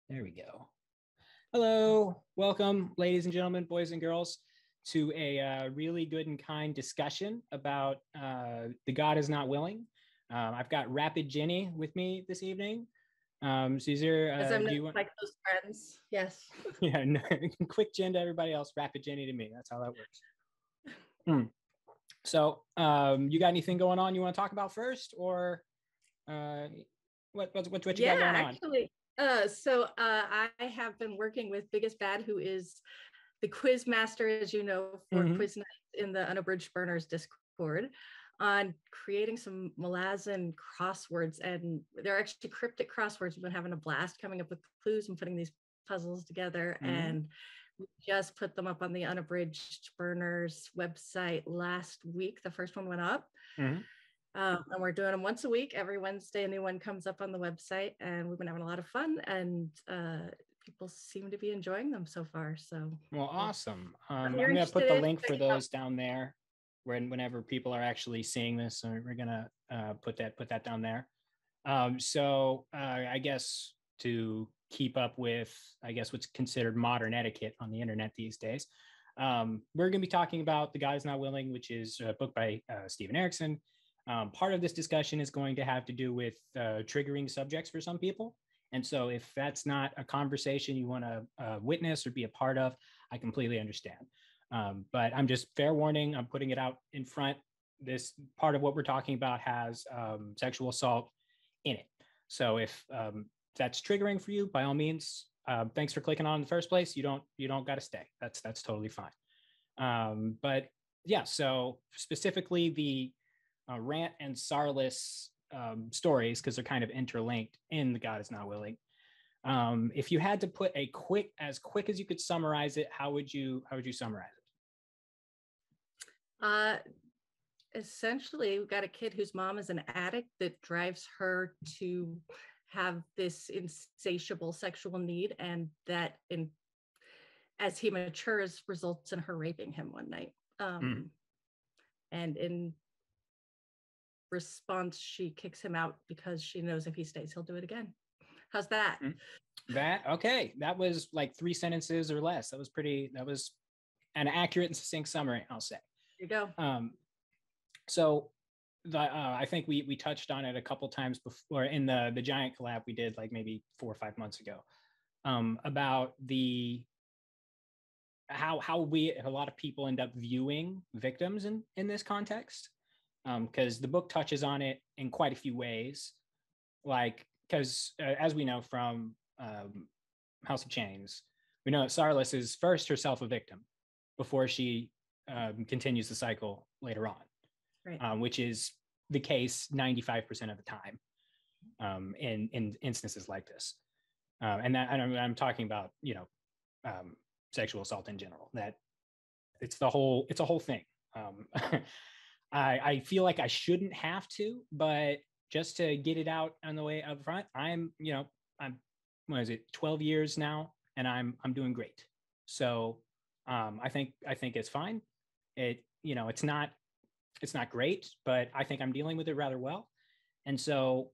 There we go. Hello, welcome, ladies and gentlemen, boys and girls, to a really good and kind discussion about The God Is Not Willing. I've got Rapid Jenny with me this evening. Caesar, as I'm like those friends. Yes. Yeah, no, quick Jen to everybody else, Rapid Jenny to me. That's how that works. So, you got anything going on you want to talk about first, or what you got going on? Actually, I have been working with Biggest Bad, who is the quiz master, as you know, for quiz nights in the Unabridged Burners Discord, on creating some Malazan crosswords. And they're actually cryptic crosswords. We've been having a blast coming up with clues and putting these puzzles together. And we just put them up on the Unabridged Burners website last week. The first one went up. And we're doing them once a week. Every Wednesday, a new one comes up on the website, and we've been having a lot of fun, and people seem to be enjoying them so far. So, well, awesome. I'm going to put the link for those down there whenever people are actually seeing this. So we're going to put that down there. So I guess to keep up with, what's considered modern etiquette on the internet these days, we're going to be talking about The God Is Not Willing, which is a book by Stephen Erickson. Part of this discussion is going to have to do with triggering subjects for some people. And so if that's not a conversation you want to witness or be a part of, I completely understand. But I'm just fair warning, I'm putting it out in front. This part of what we're talking about has sexual assault in it. So if that's triggering for you, by all means, thanks for clicking on in the first place. You don't got to stay. That's totally fine. But yeah, so specifically the Rant and Sarlis stories, because they're kind of interlinked in The God Is Not Willing. If you had to put as quick as you could summarize it, how would you summarize it? Essentially, we've got a kid whose mom is an addict that drives her to have this insatiable sexual need, and that as he matures results in her raping him one night. And in response, she kicks him out because she knows if he stays, he'll do it again. How's that? Okay. That was like 3 sentences or less. That was an accurate and succinct summary, I'll say. There you go. So I think we touched on it a couple times before in the giant collab we did like maybe 4 or 5 months ago, about how a lot of people end up viewing victims in this context. Because the book touches on it in quite a few ways, because as we know from House of Chains, we know that Sarlis is first herself a victim before she continues the cycle later on, right. Which is the case 95% of the time in instances like this. And I'm talking about, sexual assault in general, that it's a whole thing. I feel like I shouldn't have to, but just to get it out on the way up front, I'm 12 years now, and I'm doing great. So I think it's fine. It's not great, but I think I'm dealing with it rather well. And so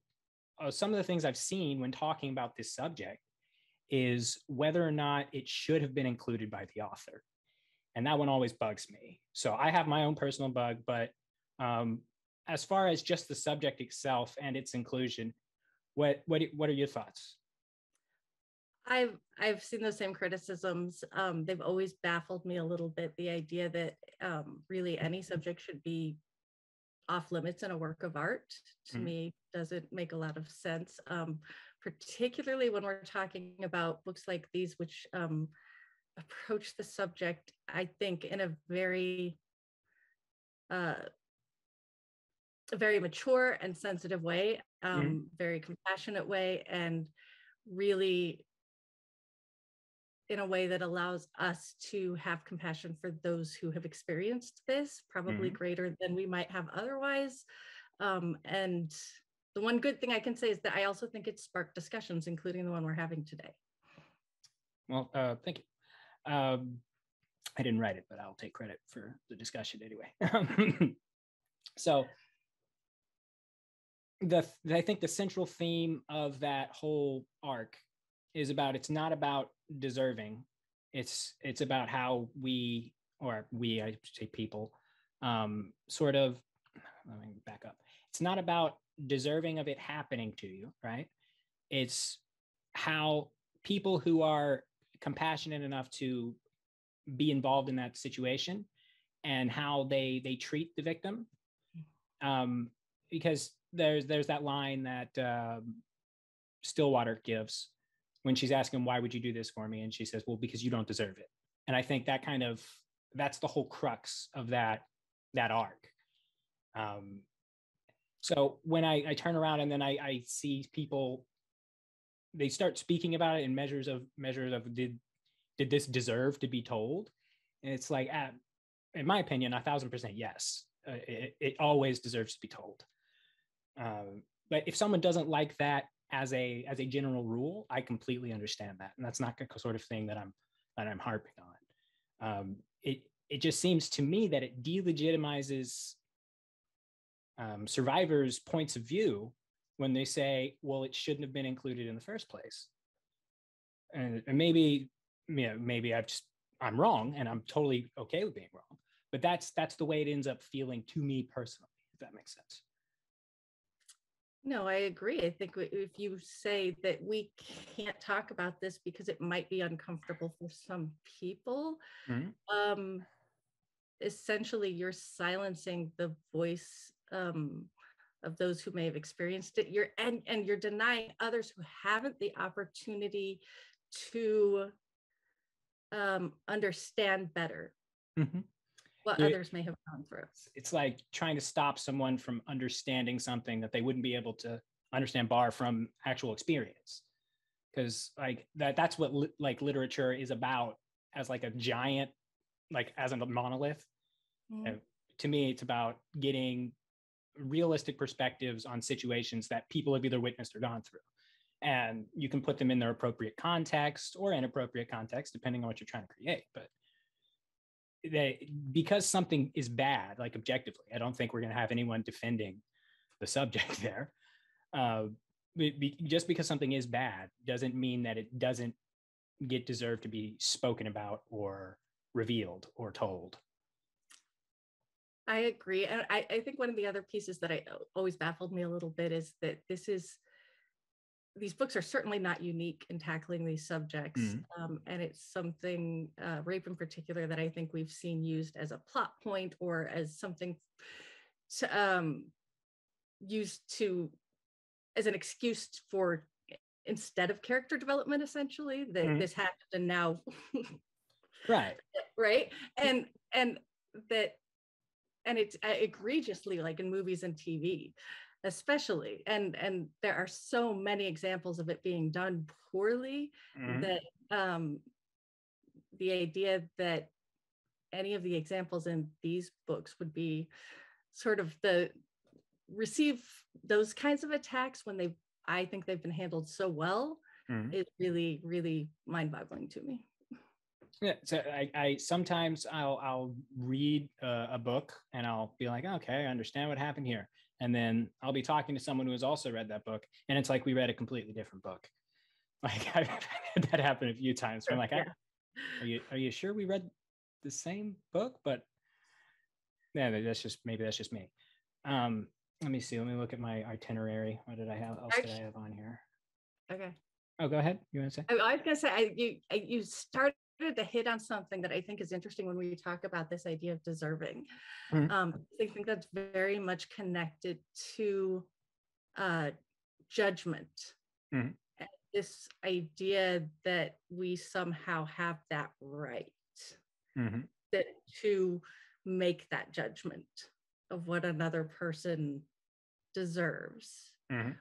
some of the things I've seen when talking about this subject is whether or not it should have been included by the author. And that one always bugs me. So I have my own personal bug, but as far as just the subject itself and its inclusion, what are your thoughts? I've seen those same criticisms. They've always baffled me a little bit, the idea that really any subject should be off limits in a work of art. To me, doesn't make a lot of sense, particularly when we're talking about books like these, which approach the subject, I think, in a very mature and sensitive way, very compassionate way, and really in a way that allows us to have compassion for those who have experienced this, probably greater than we might have otherwise. And the one good thing I can say is that I also think it sparked discussions, including the one we're having today. Well, thank you. I didn't write it, but I'll take credit for the discussion anyway. So I think the central theme of that whole arc is about, it's not about deserving. It's about how we, I should say people, sort of, let me back up. It's not about deserving of it happening to you, right? It's how people who are compassionate enough to be involved in that situation and how they treat the victim. Because there's that line that Stillwater gives when she's asking, why would you do this for me? And she says, well, because you don't deserve it. And I think that's the whole crux of that arc. So when I turn around and then I see people, they start speaking about it in measures of did this deserve to be told? And it's like, in my opinion, 1,000% yes. It always deserves to be told. But if someone doesn't like that as a general rule, I completely understand that, and that's not the sort of thing that I'm harping on. It just seems to me that it delegitimizes survivors' points of view when they say, well, it shouldn't have been included in the first place. And maybe, maybe I'm wrong, and I'm totally okay with being wrong. But that's the way it ends up feeling to me personally, if that makes sense. No, I agree. I think if you say that we can't talk about this because it might be uncomfortable for some people, mm-hmm. Essentially you're silencing the voice of those who may have experienced it. And you're denying others who haven't the opportunity to understand better. Mm-hmm. What others may have gone through. It's like trying to stop someone from understanding something that they wouldn't be able to understand bar from actual experience. Because like that's what literature is about, as like a giant, like as a monolith. Mm-hmm. To me, it's about getting realistic perspectives on situations that people have either witnessed or gone through. And you can put them in their appropriate context or inappropriate context, depending on what you're trying to create. But because something is bad, like objectively, I don't think we're going to have anyone defending the subject there. Just because something is bad doesn't mean that it doesn't deserve to be spoken about or revealed or told. I agree. And I think one of the other pieces that always baffled me a little bit is that these books are certainly not unique in tackling these subjects. Mm-hmm. And it's something, rape in particular, that I think we've seen used as a plot point or as something to, used as an excuse for, instead of character development, essentially, that mm-hmm. this happened and now. Right. Right. And it's egregiously, like in movies and TV, especially, and there are so many examples of it being done poorly. Mm-hmm. That the idea that any of the examples in these books would be sort of receive those kinds of attacks when I think they've been handled so well, mm-hmm. is really, really mind-boggling to me. Yeah, so I sometimes I'll read a book and I'll be like, okay, I understand what happened here. And then I'll be talking to someone who has also read that book, and it's like we read a completely different book. Like I've had that happen a few times. So I'm like, yeah. Are you sure we read the same book? But yeah, that's just me. Let me see. Let me look at my itinerary. What did I have? Else did I have on here? Okay. Oh, go ahead. You want to say? I was going to say you started to hit on something that I think is interesting when we talk about this idea of deserving. Mm-hmm. I think that's very much connected to judgment. Mm-hmm. And this idea that we somehow have that right, mm-hmm. that to make that judgment of what another person deserves. Mm-hmm.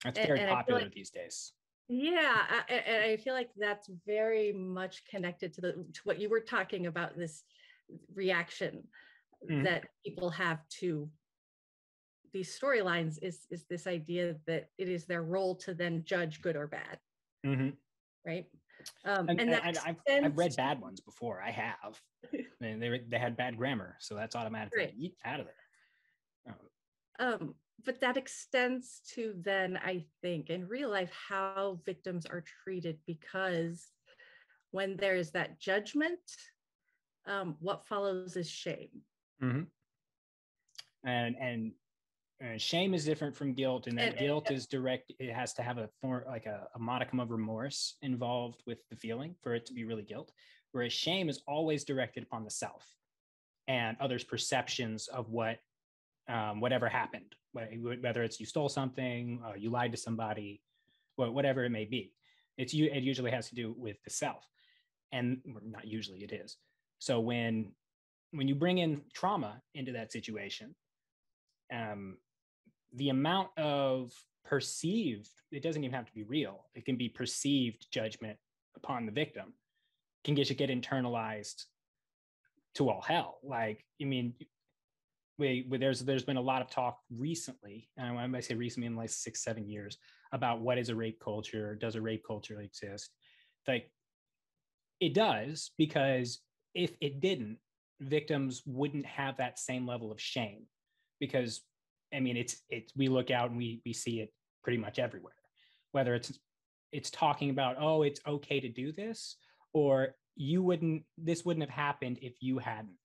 That's very popular these days. Yeah, I feel like that's very much connected to what you were talking about, this reaction mm-hmm. that people have to these storylines is this idea that it is their role to then judge good or bad. Mm-hmm. Right. And I've read bad ones before. I have. And they had bad grammar, so that's automatically right. Out of there. but that extends to then, I think, in real life, how victims are treated, because when there is that judgment, what follows is shame. Mm-hmm. And shame is different from guilt, and that guilt is direct. It has to have a form, like a modicum of remorse involved with the feeling for it to be really guilt, whereas shame is always directed upon the self and others' perceptions of what whatever happened, whether it's you stole something, you lied to somebody, whatever it may be. It usually has to do with the self, and not usually, it is. So when you bring in trauma into that situation, the amount of perceived, it doesn't even have to be real, it can be perceived judgment upon the victim, can get internalized to all hell. Like, I mean, there's been a lot of talk recently, and when I say recently, in like 6-7 years, about what is a rape culture. Does a rape culture exist? Like, it does, because if it didn't, victims wouldn't have that same level of shame, because I mean, it's we look out and we see it pretty much everywhere, whether it's talking about, oh, it's okay to do this, or this wouldn't have happened if you hadn't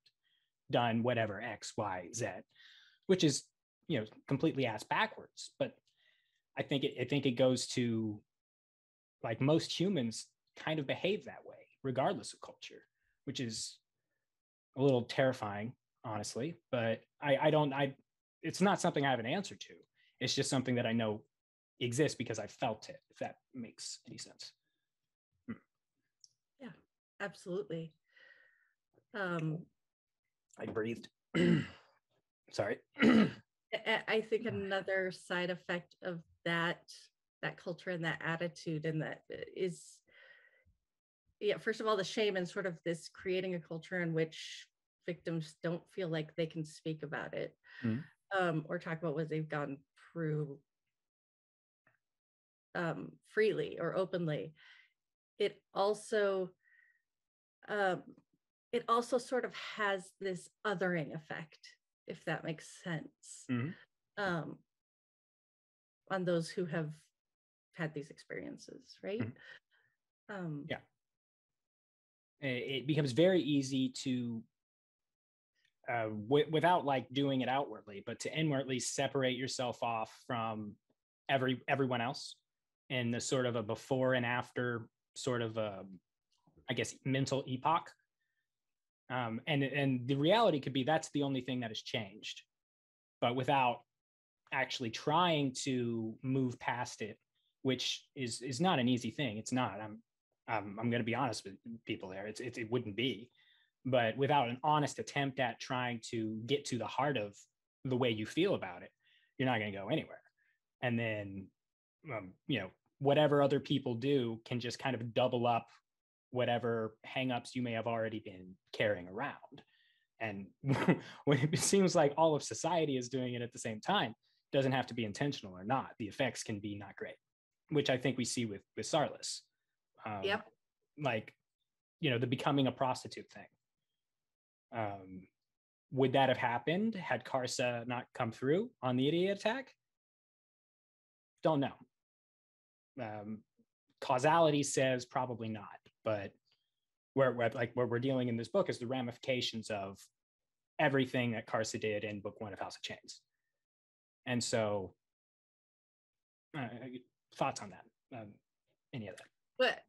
done whatever X, Y, Z, which is, completely ass backwards. But I think it goes to, like, most humans kind of behave that way regardless of culture, which is a little terrifying, honestly. But it's not something I have an answer to. It's just something that I know exists because I felt it, if that makes any sense. Yeah, absolutely. I breathed. Sorry. I think another side effect of that culture and that attitude, and that is, first of all, the shame, and sort of this creating a culture in which victims don't feel like they can speak about it, or talk about what they've gone through freely or openly. It also sort of has this othering effect, if that makes sense, on those who have had these experiences, right? Yeah. It becomes very easy to, without like doing it outwardly, but to inwardly separate yourself off from everyone else in the sort of a before and after sort of I guess, mental epoch. And the reality could be that's the only thing that has changed, but without actually trying to move past it, which is not an easy thing. It's not. I'm going to be honest with people there. It wouldn't be, but without an honest attempt at trying to get to the heart of the way you feel about it, you're not going to go anywhere. And then, whatever other people do can just kind of double up whatever hangups you may have already been carrying around. And when it seems like all of society is doing it at the same time, doesn't have to be intentional or not. The effects can be not great, which I think we see with Sarlis. Yep. Like, the becoming a prostitute thing. Would that have happened had Karsa not come through on the idiot attack? Don't know. Causality says probably not, but where we're dealing in this book is the ramifications of everything that Karsa did in book 1 of House of Chains. And so, thoughts on that? Any of that? But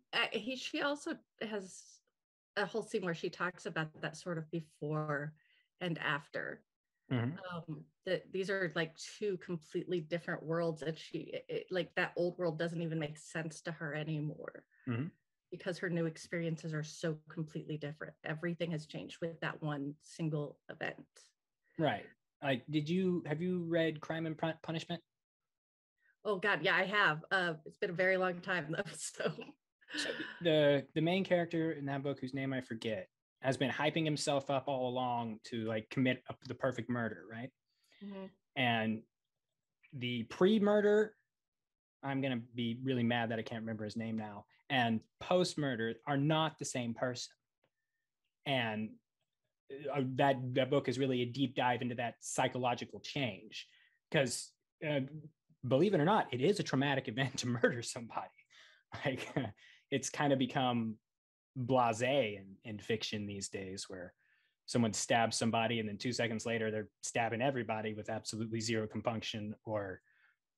she also has a whole scene where she talks about that sort of before and after. That these are like two completely different worlds, that like that old world doesn't even make sense to her anymore, because her new experiences are so completely different. Everything has changed with that one single event. Right. Like, have you read Crime and Punishment? Oh God, yeah, I have. It's been a very long time though. So the main character in that book, whose name I forget, has been hyping himself up all along to like commit the perfect murder, right? And the pre-murder, I'm gonna be really mad that I can't remember his name now, and post-murder are not the same person. And that book is really a deep dive into that psychological change, because believe it or not, it is a traumatic event to murder somebody. Like it's kind of become blasé in fiction these days, where someone stabs somebody and then 2 seconds later they're stabbing everybody with absolutely zero compunction or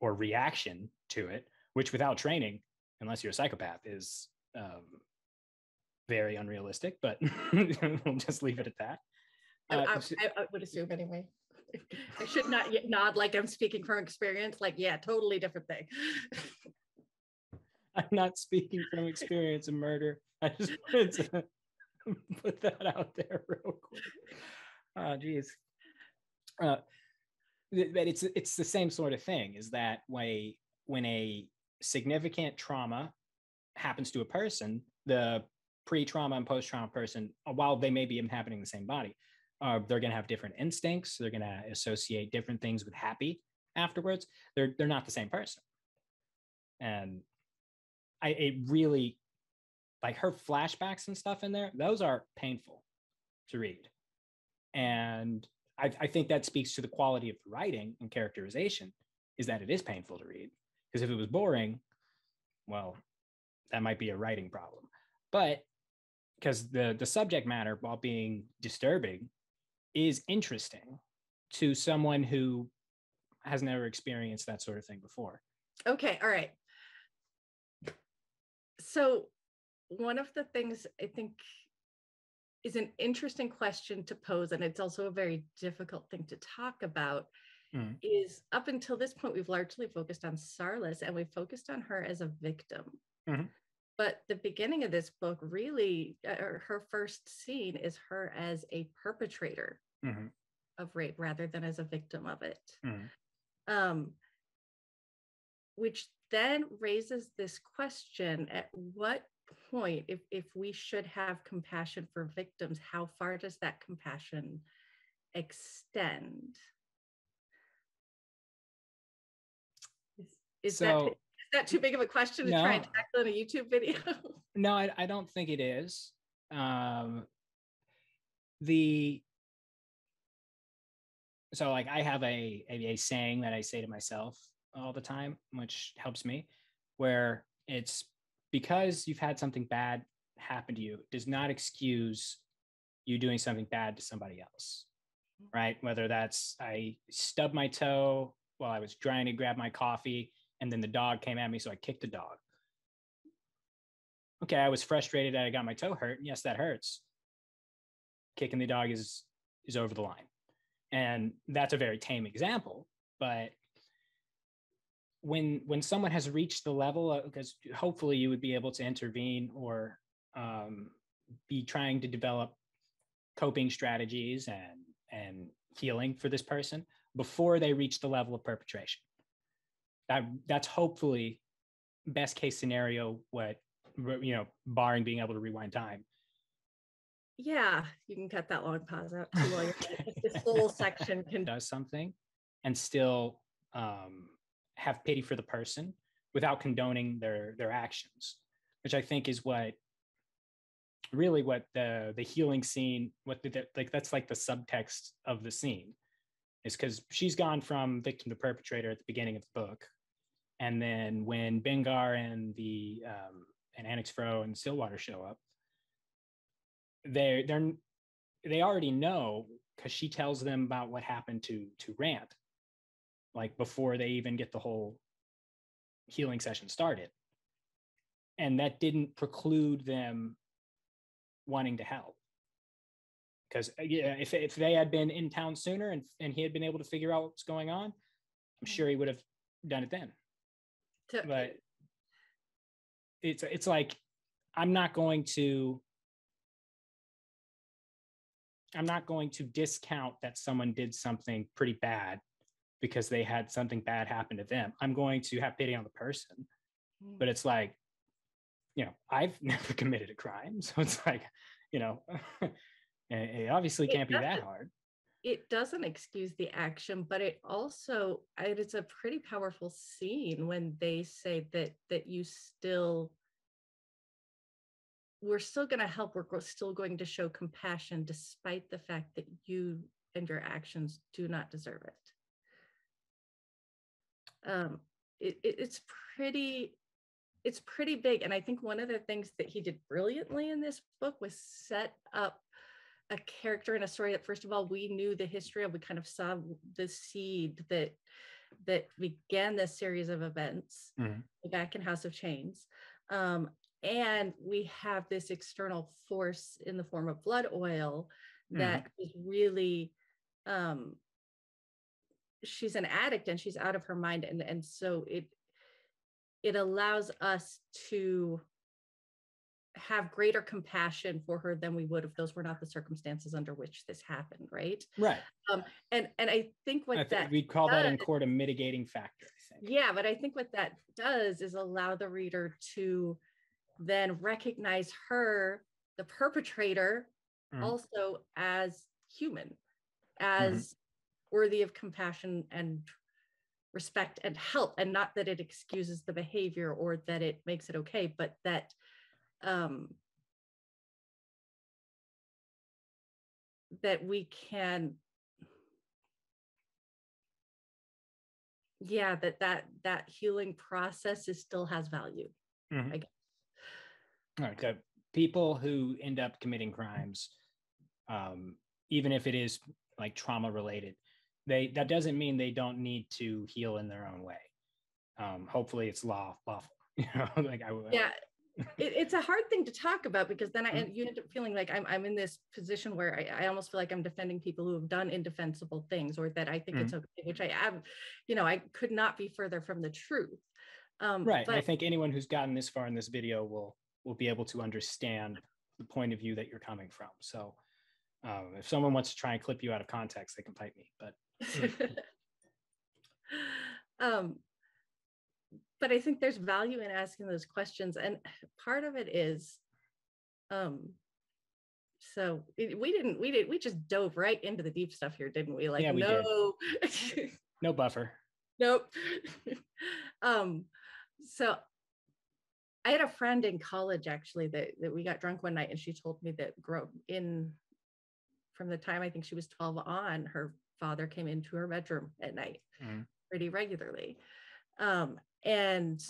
reaction to it, which without training, unless you're a psychopath, is very unrealistic, but we'll just leave it at that. I would assume anyway. I should not yet nod like I'm speaking from experience. Like, yeah, totally different thing. I'm not speaking from experience in murder. I just wanted to put that out there real quick. Oh, geez. But it's the same sort of thing, is that when a significant trauma happens to a person, the pre-trauma and post-trauma person, while they may be inhabiting the same body, they're going to have different instincts. They're going to associate different things with happy afterwards. They're not the same person. And it really, like her flashbacks and stuff in there, those are painful to read. And I think that speaks to the quality of the writing and characterization, is that it is painful to read. Because if it was boring, well, that might be a writing problem. But because the subject matter, while being disturbing, is interesting to someone who has never experienced that sort of thing before. Okay, all right. So one of the things I think is an interesting question to pose, and it's also a very difficult thing to talk about, is up until this point, we've largely focused on Sarlis, and we've focused on her as a victim. But the beginning of this book really, her first scene is her as a perpetrator of rape rather than as a victim of it. Which then raises this question: at what point, if we should have compassion for victims, how far does that compassion extend? Is that too big of a question to try and tackle in a YouTube video? No, I don't think it is. So like I have a saying that I say to myself all the time, which helps me, where it's, because you've had something bad happen to you does not excuse you doing something bad to somebody else, right? Whether that's I stubbed my toe while I was trying to grab my coffee and then the dog came at me, so I kicked the dog. Okay, I was frustrated that I got my toe hurt. Yes, that hurts. Kicking the dog is over the line. And that's a very tame example, but when someone has reached the level of, because hopefully you would be able to intervene or be trying to develop coping strategies and healing for this person before they reach the level of perpetration. That's hopefully best case scenario, what, barring being able to rewind time. Yeah, you can cut that long pause out too while you're this whole section can does something and still have pity for the person without condoning their actions, which I think is what the healing scene, that's like the subtext of the scene, is because she's gone from victim to perpetrator at the beginning of the book, and then when Bengar and the and Annex Fro and Stillwater show up, they already know, because she tells them about what happened to Rant, like before they even get the whole healing session started. And that didn't preclude them wanting to help. Because if they had been in town sooner and he had been able to figure out what's going on, I'm sure he would have done it then. But it's like, I'm not going to discount that someone did something pretty bad because they had something bad happen to them. I'm going to have pity on the person. But it's like, I've never committed a crime. So it's like, it obviously can't be that hard. It doesn't excuse the action, but it's a pretty powerful scene when they say that we're still going to help. We're still going to show compassion despite the fact that you and your actions do not deserve it. it's pretty big. And I think one of the things that he did brilliantly in this book was set up a character in a story that, first of all, we knew the history of. We kind of saw the seed that began this series of events back in House of Chains. And we have this external force in the form of blood oil that is really, she's an addict and she's out of her mind. And so it allows us to have greater compassion for her than we would if those were not the circumstances under which this happened, right? Right. And I think we'd call that in court a mitigating factor, I think. Yeah, but I think what that does is allow the reader to then recognize her, the perpetrator, also as human, as worthy of compassion and respect and help, and not that it excuses the behavior or that it makes it okay, but that that we can, that healing process still has value. I guess. All right, so people who end up committing crimes, even if it is like trauma related, that doesn't mean they don't need to heal in their own way. Hopefully it's lawful. It's a hard thing to talk about, because then you end up feeling like I'm in this position where I almost feel like I'm defending people who have done indefensible things, or that I think it's okay, which I am. I could not be further from the truth. Right. But I think anyone who's gotten this far in this video will be able to understand the point of view that you're coming from. So if someone wants to try and clip you out of context, they can pipe me. But I think there's value in asking those questions. And part of it is, we just dove right into the deep stuff here, didn't we? Like, yeah, we did. No buffer. Nope. So I had a friend in college, actually, that we got drunk one night, and she told me that from the time I think she was 12 on, her father came into her bedroom at night pretty regularly. And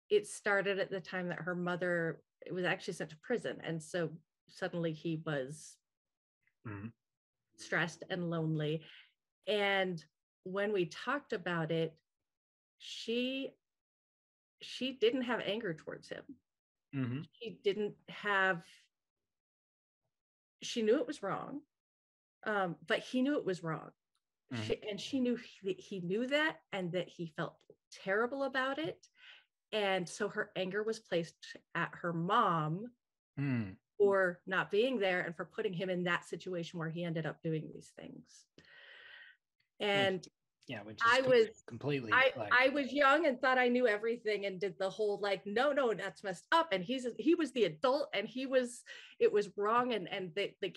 it started at the time that her mother was actually sent to prison. And so suddenly he was stressed and lonely. And when we talked about it, she didn't have anger towards him. She knew it was wrong, but he knew it was wrong. She knew he knew that, and that he felt terrible about it. And so her anger was placed at her mom for not being there and for putting him in that situation where he ended up doing these things. And which is completely. I was young and thought I knew everything, and did the whole like, no, that's messed up, and he was the adult, and it was wrong, and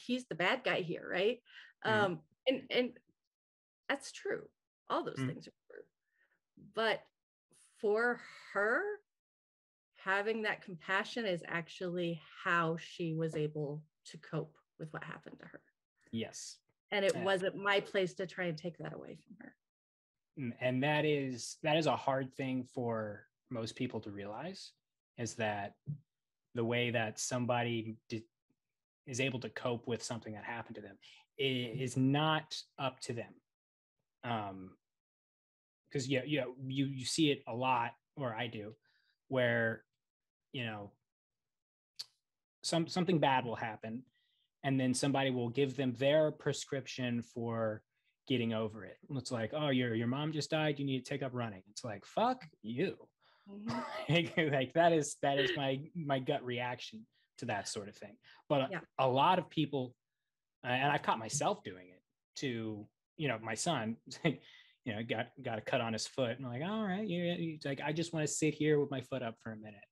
he's the bad guy here, right? And that's true. All those things are true. But for her, having that compassion is actually how she was able to cope with what happened to her. Yes. And it wasn't my place to try and take that away from her. And that is a hard thing for most people to realize, is that the way that somebody is able to cope with something that happened to them is not up to them. Because you see it a lot, or I do, where something bad will happen, and then somebody will give them their prescription for getting over it. It's like, oh, your mom just died, you need to take up running. It's like, fuck you. Like that is my gut reaction to that sort of thing. But a lot of people, and I've caught myself doing it to my son. Got a cut on his foot, and I'm like, all right, he's like, I just want to sit here with my foot up for a minute.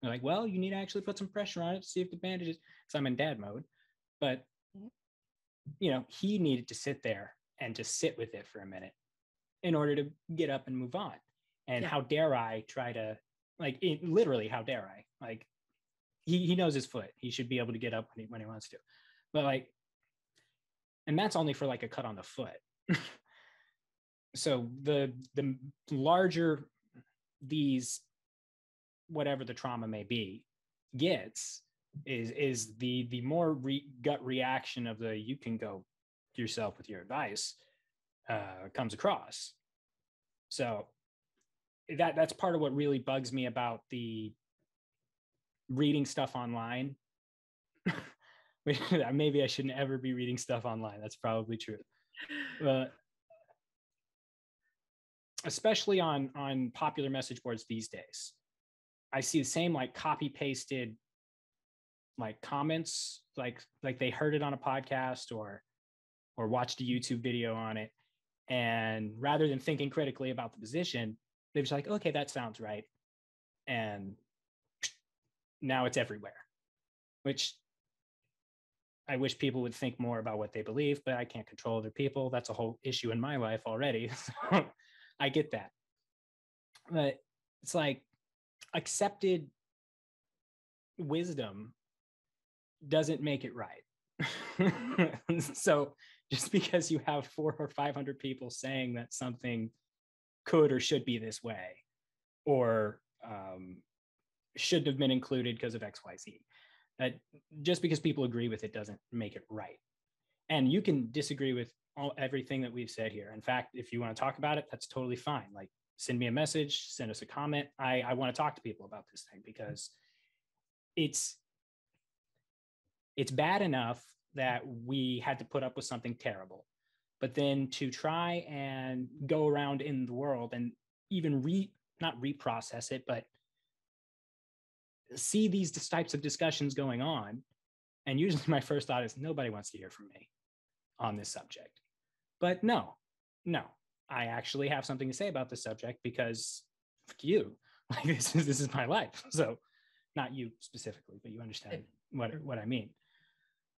They're like, well, you need to actually put some pressure on it to see if the bandage is, so I'm in dad mode. But he needed to sit there and just sit with it for a minute in order to get up and move on. And how dare I try to, literally, how dare I? Like, he knows his foot. He should be able to get up when he wants to. But and that's only for like a cut on the foot. so the larger these, whatever the trauma may be, gets, is the more gut reaction of the you can go yourself with your advice comes across. So that's part of what really bugs me about the reading stuff online. Maybe I shouldn't ever be reading stuff online. That's probably true. But especially on popular message boards these days, I see the same like copy pasted like comments, like they heard it on a podcast or watched a YouTube video on it, and rather than thinking critically about the position, they're just like, okay, that sounds right, and now it's everywhere. Which I wish people would think more about what they believe, but I can't control other people. That's a whole issue in my life already. So I get that. But it's like accepted wisdom doesn't make it right. So just because you have 400 or 500 people saying that something could or should be this way, or should have been included because of XYZ, that just because people agree with it doesn't make it right. And you can disagree with everything that we've said here. In fact, if you want to talk about it, that's totally fine. Like, send me a message, send us a comment. I want to talk to people about this thing, because it's bad enough that we had to put up with something terrible, but then to try and go around in the world and even not reprocess it, but see these types of discussions going on. And usually my first thought is, nobody wants to hear from me on this subject. But no, I actually have something to say about this subject, because fuck you, like this is my life. So not you specifically, but you understand what I mean.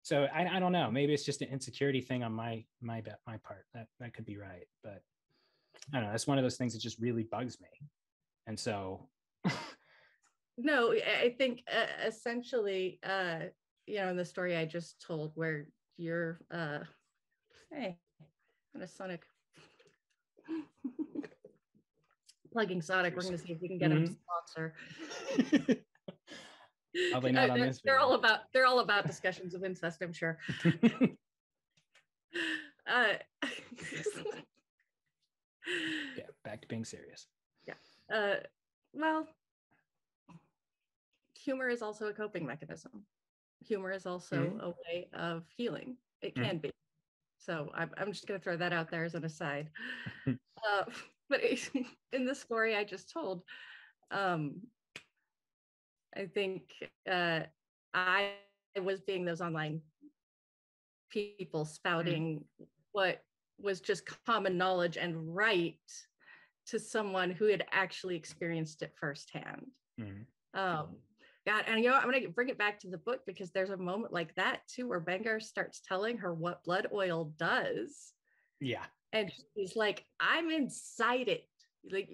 So I don't know, maybe it's just an insecurity thing on my part. That could be right, but I don't know, that's one of those things that just really bugs me. And so no, I think essentially in the story I just told, where you're hey, what a Sonic plugging Sonic. We're going to see if we can get him to sponsor. Probably not on this video. They're all about discussions of incest, I'm sure. Yeah, back to being serious. Yeah. Well, humor is also a coping mechanism. Humor is also a way of healing. It can be. So I'm just going to throw that out there as an aside. But in the story I just told, I think I was being those online people spouting what was just common knowledge and right to someone who had actually experienced it firsthand. God, and I'm going to bring it back to the book, because there's a moment like that too, where Bengar starts telling her what blood oil does. Yeah. And she's like, I'm inside it. Like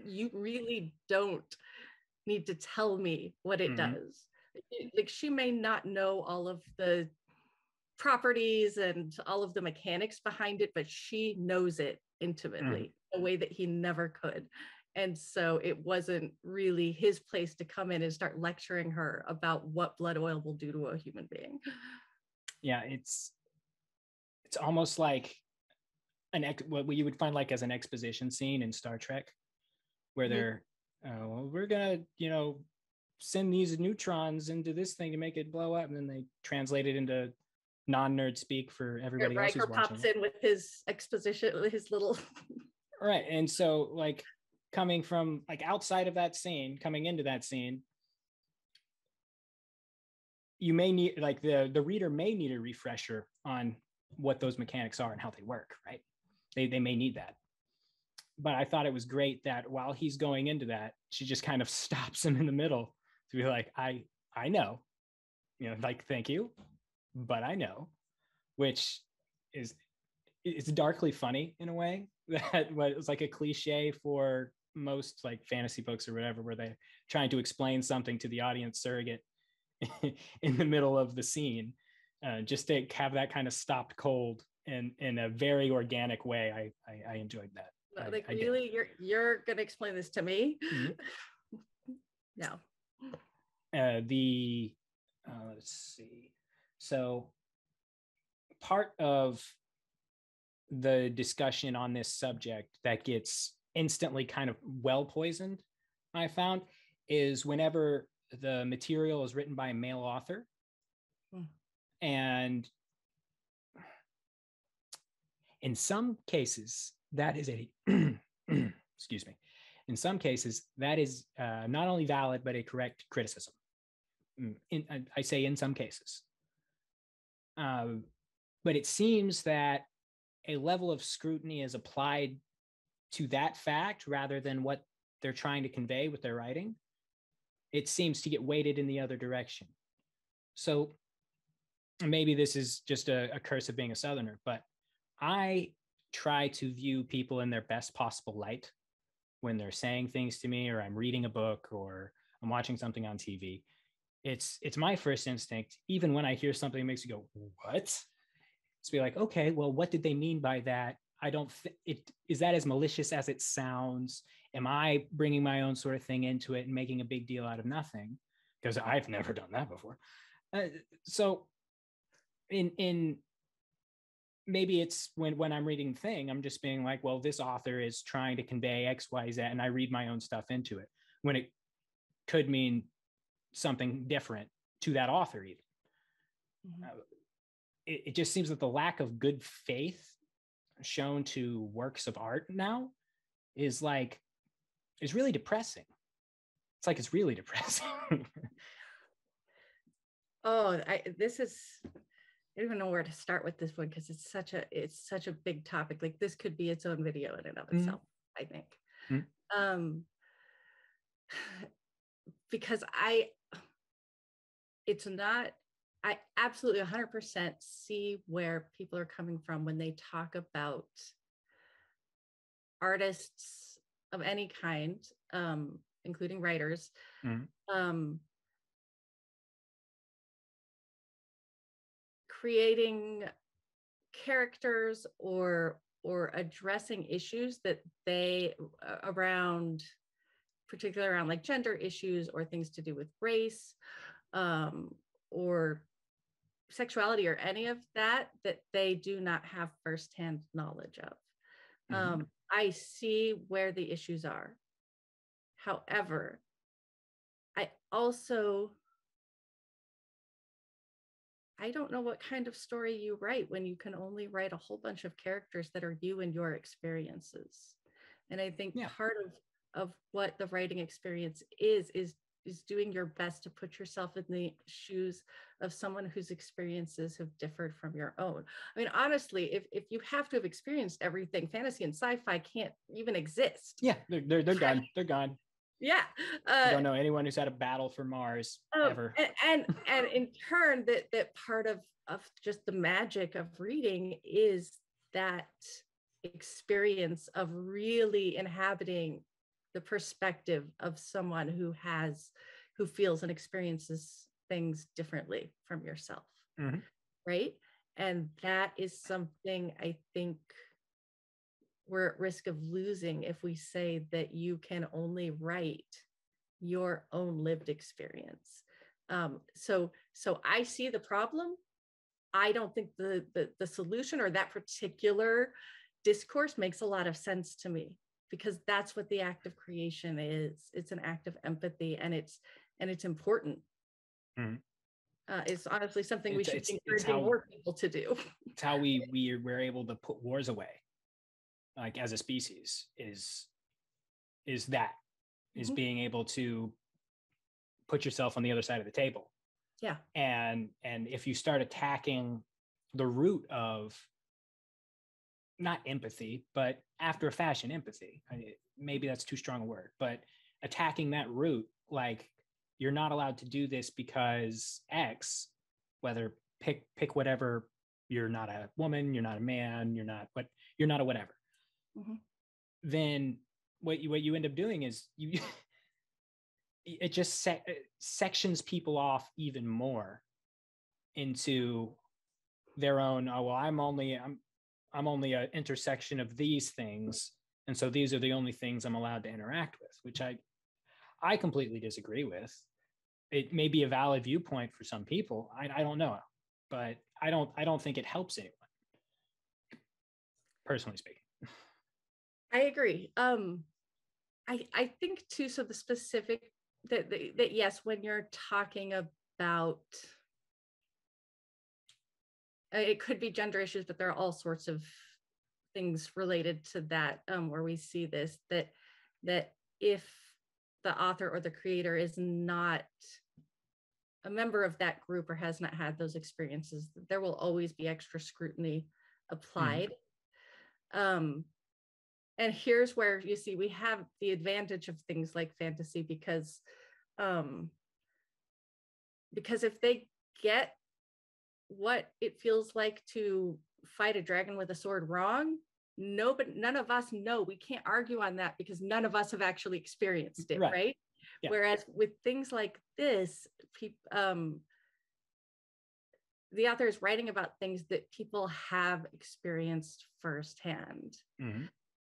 you really don't need to tell me what it does. Like, she may not know all of the properties and all of the mechanics behind it, but she knows it intimately in a way that he never could. And so it wasn't really his place to come in and start lecturing her about what blood oil will do to a human being. Yeah, it's almost like what you would find like as an exposition scene in Star Trek, where they're well, we're gonna send these neutrons into this thing to make it blow up, and then they translate it into non-nerd speak for everybody else who's watching. Pops in with his exposition, his little right. And so like coming from like outside of that scene, coming into that scene, you may need, like, the reader may need a refresher on what those mechanics are and how they work, right? They may need that. But I thought it was great that while he's going into that, she just kind of stops him in the middle to be like, I know, like, thank you, but I know, which it's darkly funny in a way. That was like a cliche for most like fantasy books or whatever, where they're trying to explain something to the audience surrogate in the middle of the scene, just to have that kind of stopped cold and in a very organic way. I enjoyed that. Like, really, you're gonna explain this to me? No. Let's see. So part of the discussion on this subject that gets instantly kind of well poisoned, I found, is whenever the material is written by a male author. And in some cases, that is a excuse me. In some cases, that is not only valid, but a correct criticism. I say in some cases. But it seems that a level of scrutiny is applied to that fact rather than what they're trying to convey with their writing. It seems to get weighted in the other direction. So maybe this is just a curse of being a Southerner, but I try to view people in their best possible light when they're saying things to me, or I'm reading a book, or I'm watching something on TV. It's my first instinct, even when I hear something that makes you go, what? To be like, okay, well, what did they mean by that? I don't is that as malicious as it sounds? Am I bringing my own sort of thing into it and making a big deal out of nothing? Because I've never done that before. So in maybe it's when I'm reading the thing, I'm just being like, well, this author is trying to convey X, Y, Z, and I read my own stuff into it, when it could mean something different to that author even. It just seems that the lack of good faith shown to works of art now is really depressing. It's really depressing. I don't even know where to start with this one, because it's such a big topic. Like, this could be its own video in and of itself, I think. Because I absolutely 100% see where people are coming from when they talk about artists of any kind, including writers, creating characters or addressing issues that they particularly around like gender issues, or things to do with race, or sexuality, or any of that they do not have firsthand knowledge of. I see where the issues are. However, I don't know what kind of story you write when you can only write a whole bunch of characters that are you and your experiences. And I think part of what the writing experience is doing your best to put yourself in the shoes of someone whose experiences have differed from your own. I mean, honestly, if you have to have experienced everything, fantasy and sci-fi can't even exist. Yeah, they're gone. They're gone. Yeah. I don't know anyone who's had a battle for Mars ever. And in turn, that part of just the magic of reading is that experience of really inhabiting the perspective of someone who feels and experiences things differently from yourself. Right? And that is something I think we're at risk of losing if we say that you can only write your own lived experience. So I see the problem. I don't think the solution or that particular discourse makes a lot of sense to me, because that's what the act of creation is. It's an act of empathy, and it's important. It's honestly something we should be encouraging more people to do. It's how we're able to put wars away, like as a species, is being able to put yourself on the other side of the table. Yeah. And if you start attacking the root of, not empathy, but after a fashion empathy, maybe that's too strong a word, but attacking that root, like, you're not allowed to do this because X, whether pick whatever, you're not a woman, you're not a man, you're not a whatever. Then what you end up doing is it just sections people off even more into their own, oh, well, I'm only an intersection of these things, And so these are the only things I'm allowed to interact with, which I completely disagree with. It may be a valid viewpoint for some people. I don't know, but I don't think it helps anyone, personally speaking. I agree. I think too, so the specific that yes, when you're talking about, it could be gender issues, but there are all sorts of things related to that, where we see this, that if the author or the creator is not a member of that group or has not had those experiences, there will always be extra scrutiny applied. And here's where you see we have the advantage of things like fantasy, because if they get what it feels like to fight a dragon with a sword wrong, none of us know. We can't argue on that because none of us have actually experienced it, right? Yeah. Whereas with things like this, the author is writing about things that people have experienced firsthand.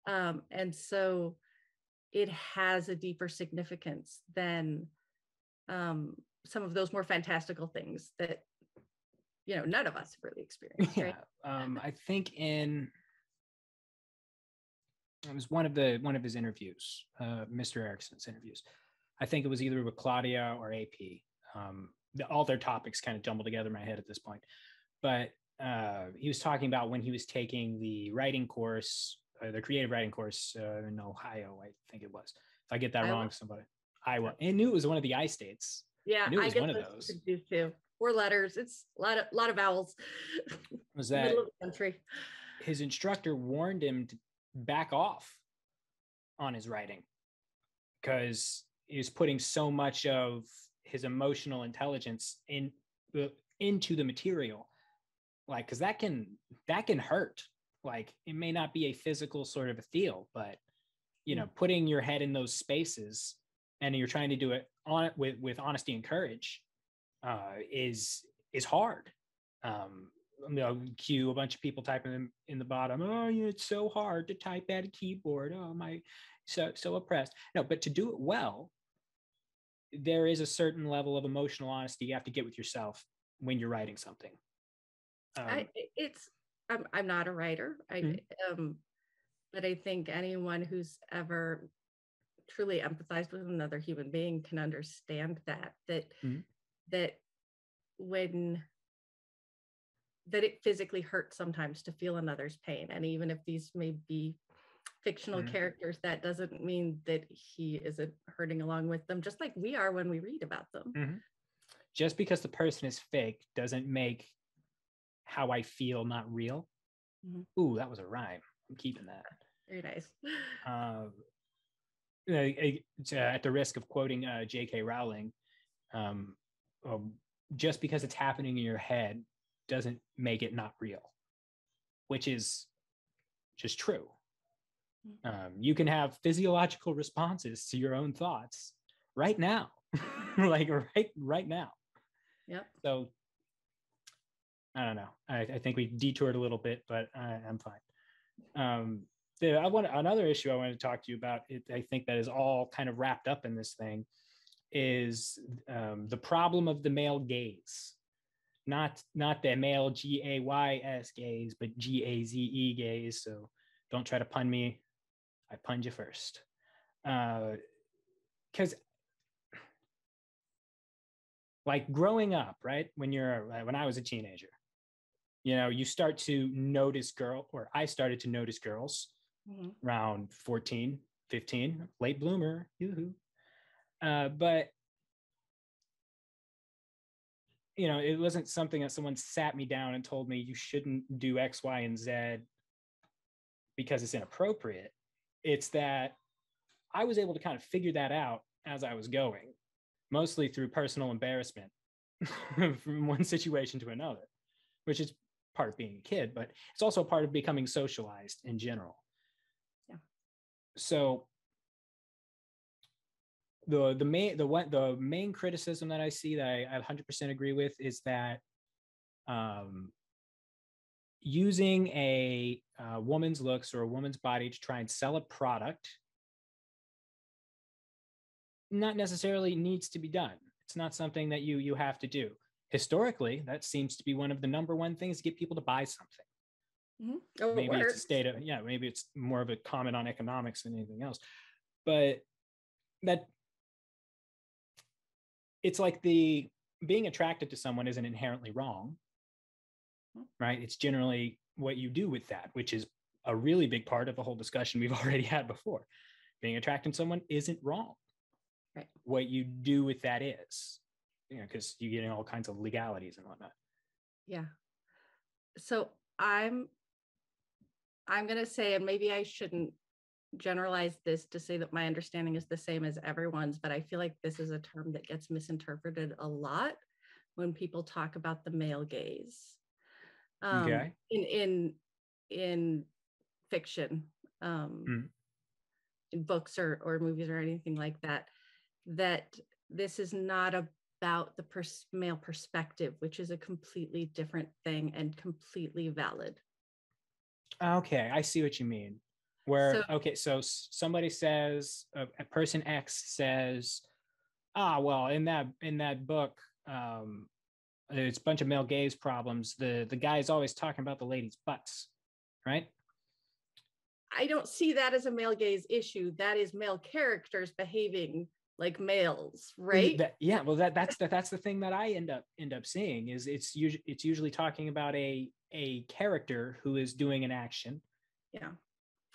And so it has a deeper significance than some of those more fantastical things that, none of us really experienced. Yeah. Right? I think it was one of his interviews, Mr. Erickson's interviews. I think it was either with Claudia or AP. All their topics kind of jumbled together in my head at this point. But he was talking about when he was taking the writing course, the creative writing course in Ohio, I think it was. If I get that wrong, somebody. Iowa. I knew it was one of the I states. Yeah, I knew it was one of those. Too. 4 letters. It's a lot of vowels. Was that middle of the country? His instructor warned him to back off on his writing because he was putting so much of his emotional intelligence into the material, like, because that can hurt. Like, it may not be a physical sort of a feel, but putting your head in those spaces and you're trying to do it with honesty and courage is hard. Cue a bunch of people typing in the bottom. Oh, it's so hard to type at a keyboard. Oh my, so oppressed. No, but to do it well, there is a certain level of emotional honesty you have to get with yourself when you're writing something. I'm not a writer. But I think anyone who's ever truly empathized with another human being can understand that it physically hurts sometimes to feel another's pain. And even if these may be fictional characters, that doesn't mean that he isn't hurting along with them, just like we are when we read about them. Just because the person is fake doesn't make how I feel not real. Ooh, that was a rhyme. I'm keeping that. Very nice. At the risk of quoting J.K. Rowling, just because it's happening in your head doesn't make it not real, which is just true. You can have physiological responses to your own thoughts right now, like right now. Yep. So I don't know. I think we detoured a little bit, but I'm fine. Another issue I wanted to talk to you about, I think that is all kind of wrapped up in this thing, is the problem of the male gaze. Not the male GAYS gaze, but GAZE gaze. So don't try to pun me. I punned you first. Because like growing up, right? When I was a teenager, you start to notice I started to notice girls around 14, 15, late bloomer. But it wasn't something that someone sat me down and told me you shouldn't do X, Y, and Z because it's inappropriate. It's that I was able to kind of figure that out as I was going, mostly through personal embarrassment from one situation to another, which is part of being a kid, but it's also part of becoming socialized in general. Yeah. So the main criticism that I see that I 100% agree with is that using a woman's looks or a woman's body to try and sell a product not necessarily needs to be done. It's not something that you have to do. Historically, that seems to be one of the number one things to get people to buy something. Mm-hmm. Oh, maybe it's a state of, maybe it's more of a comment on economics than anything else. But that it's like being attracted to someone isn't inherently wrong, right? It's generally what you do with that, which is a really big part of the whole discussion we've already had before. Being attracted to someone isn't wrong. Right. What you do with that is, because you're getting all kinds of legalities and whatnot. Yeah. So I'm going to say, and maybe I shouldn't generalize this to say that my understanding is the same as everyone's, but I feel like this is a term that gets misinterpreted a lot when people talk about the male gaze. Okay. In fiction, in books or movies or anything like that, that this is not about the male perspective, which is a completely different thing and completely valid. Okay, I see what you mean. So somebody says, a person X says, well, in that book, it's a bunch of male gaze problems. The guy's always talking about the ladies' butts, right? I don't see that as a male gaze issue. That is male characters behaving like males, right? That's the thing that I end up seeing is it's usually talking about a character who is doing an action. Yeah.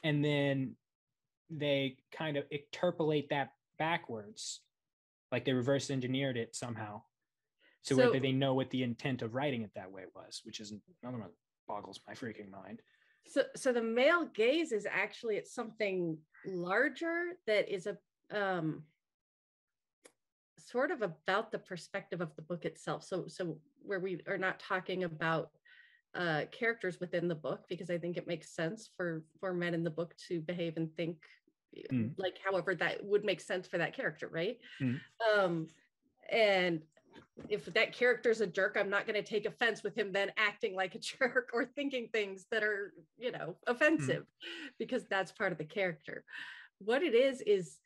And then they kind of interpolate that backwards, like they reverse engineered it somehow. So whether they know what the intent of writing it that way was, which is another one that boggles my freaking mind. So the male gaze is actually, it's something larger that is a sort of about the perspective of the book itself. So where we are not talking about characters within the book, because I think it makes sense for men in the book to behave and think like however that would make sense for that character, right? And if that character's a jerk, I'm not going to take offense with him then acting like a jerk or thinking things that are, offensive, because that's part of the character. What it is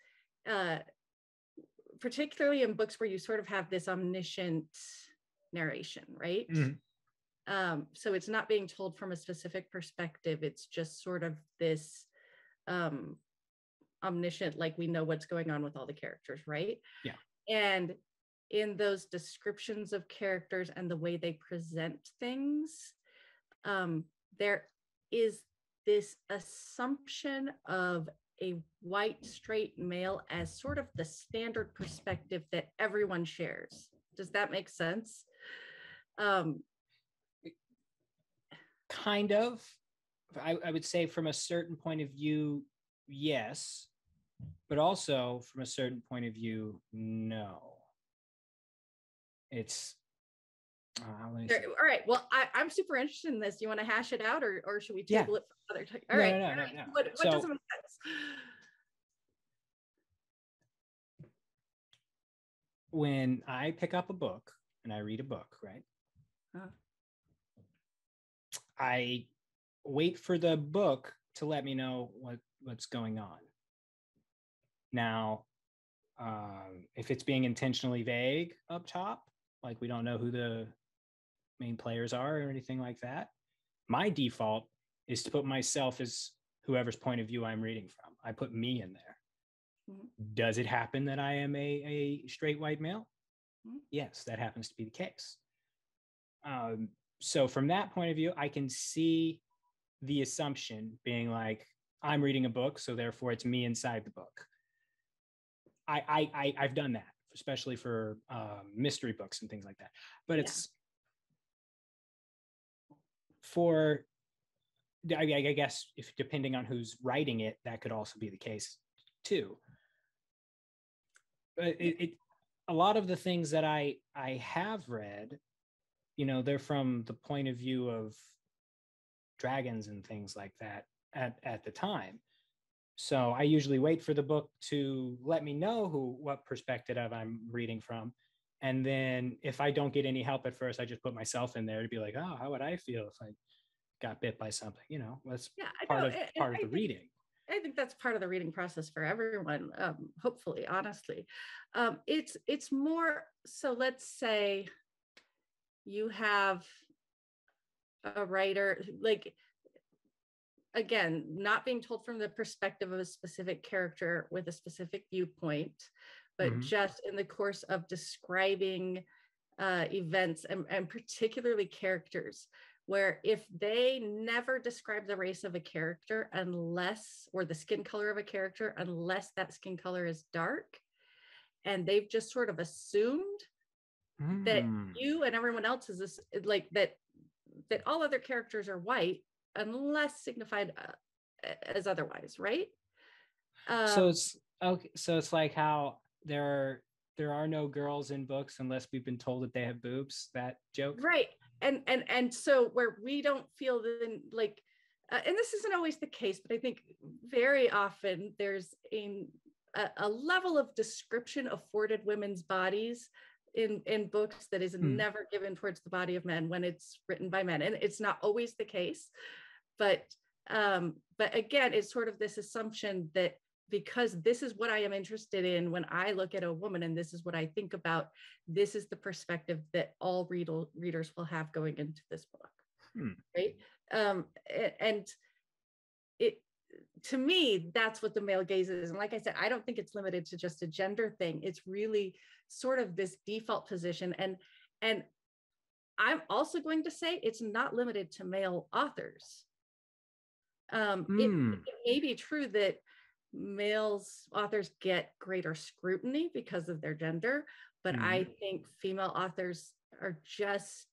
particularly in books where you sort of have this omniscient narration, right? So it's not being told from a specific perspective. It's just sort of this omniscient, like we know what's going on with all the characters, right? Yeah. And in those descriptions of characters and the way they present things, there is this assumption of a white straight male as sort of the standard perspective that everyone shares. Does that make sense? Kind of. I would say from a certain point of view, yes, but also from a certain point of view, no. It's all right. Well, I'm super interested in this. Do you want to hash it out, or should we table it for another time? All right. No. What doesn't make sense? When I pick up a book and I read a book, right? I wait for the book to let me know what's going on. Now, if it's being intentionally vague up top, like we don't know who the main players are or anything like that, my default is to put myself as whoever's point of view I'm reading from. I put me in there. Does it happen that I am a straight white male? Yes, that happens to be the case. So from that point of view, I can see the assumption being like, I'm reading a book, so therefore it's me inside the book. I've done that, especially for mystery books and things like that. But it's for, I guess, if depending on who's writing it, that could also be the case too. But a lot of the things that I have read, they're from the point of view of dragons and things like that at the time. So I usually wait for the book to let me know what perspective I'm reading from. And then if I don't get any help at first, I just put myself in there to be like, oh, how would I feel if I got bit by something, you know, that's I part know. of the reading. I think that's part of the reading process for everyone, hopefully, honestly. It's more, so let's say you have a writer, like, again, not being told from the perspective of a specific character with a specific viewpoint, but just in the course of describing events and particularly characters, where if they never describe the race of a character unless, or the skin color of a character, unless that skin color is dark, and they've just sort of assumed that you and everyone else is this, like that all other characters are white unless signified as otherwise, right? So it's okay. So it's like how there are no girls in books unless we've been told that they have boobs. That joke, right? And so where we don't feel then like, and this isn't always the case, but I think very often there's a level of description afforded women's bodies in books that is never given towards the body of men when it's written by men, and it's not always the case, but again, it's sort of this assumption that because this is what I am interested in when I look at a woman, and this is what I think about, this is the perspective that all readers will have going into this book, right? And it, to me, that's what the male gaze is. And like I said, I don't think it's limited to just a gender thing. It's really sort of this default position. And I'm also going to say it's not limited to male authors. It may be true that males authors get greater scrutiny because of their gender, but I think female authors are just,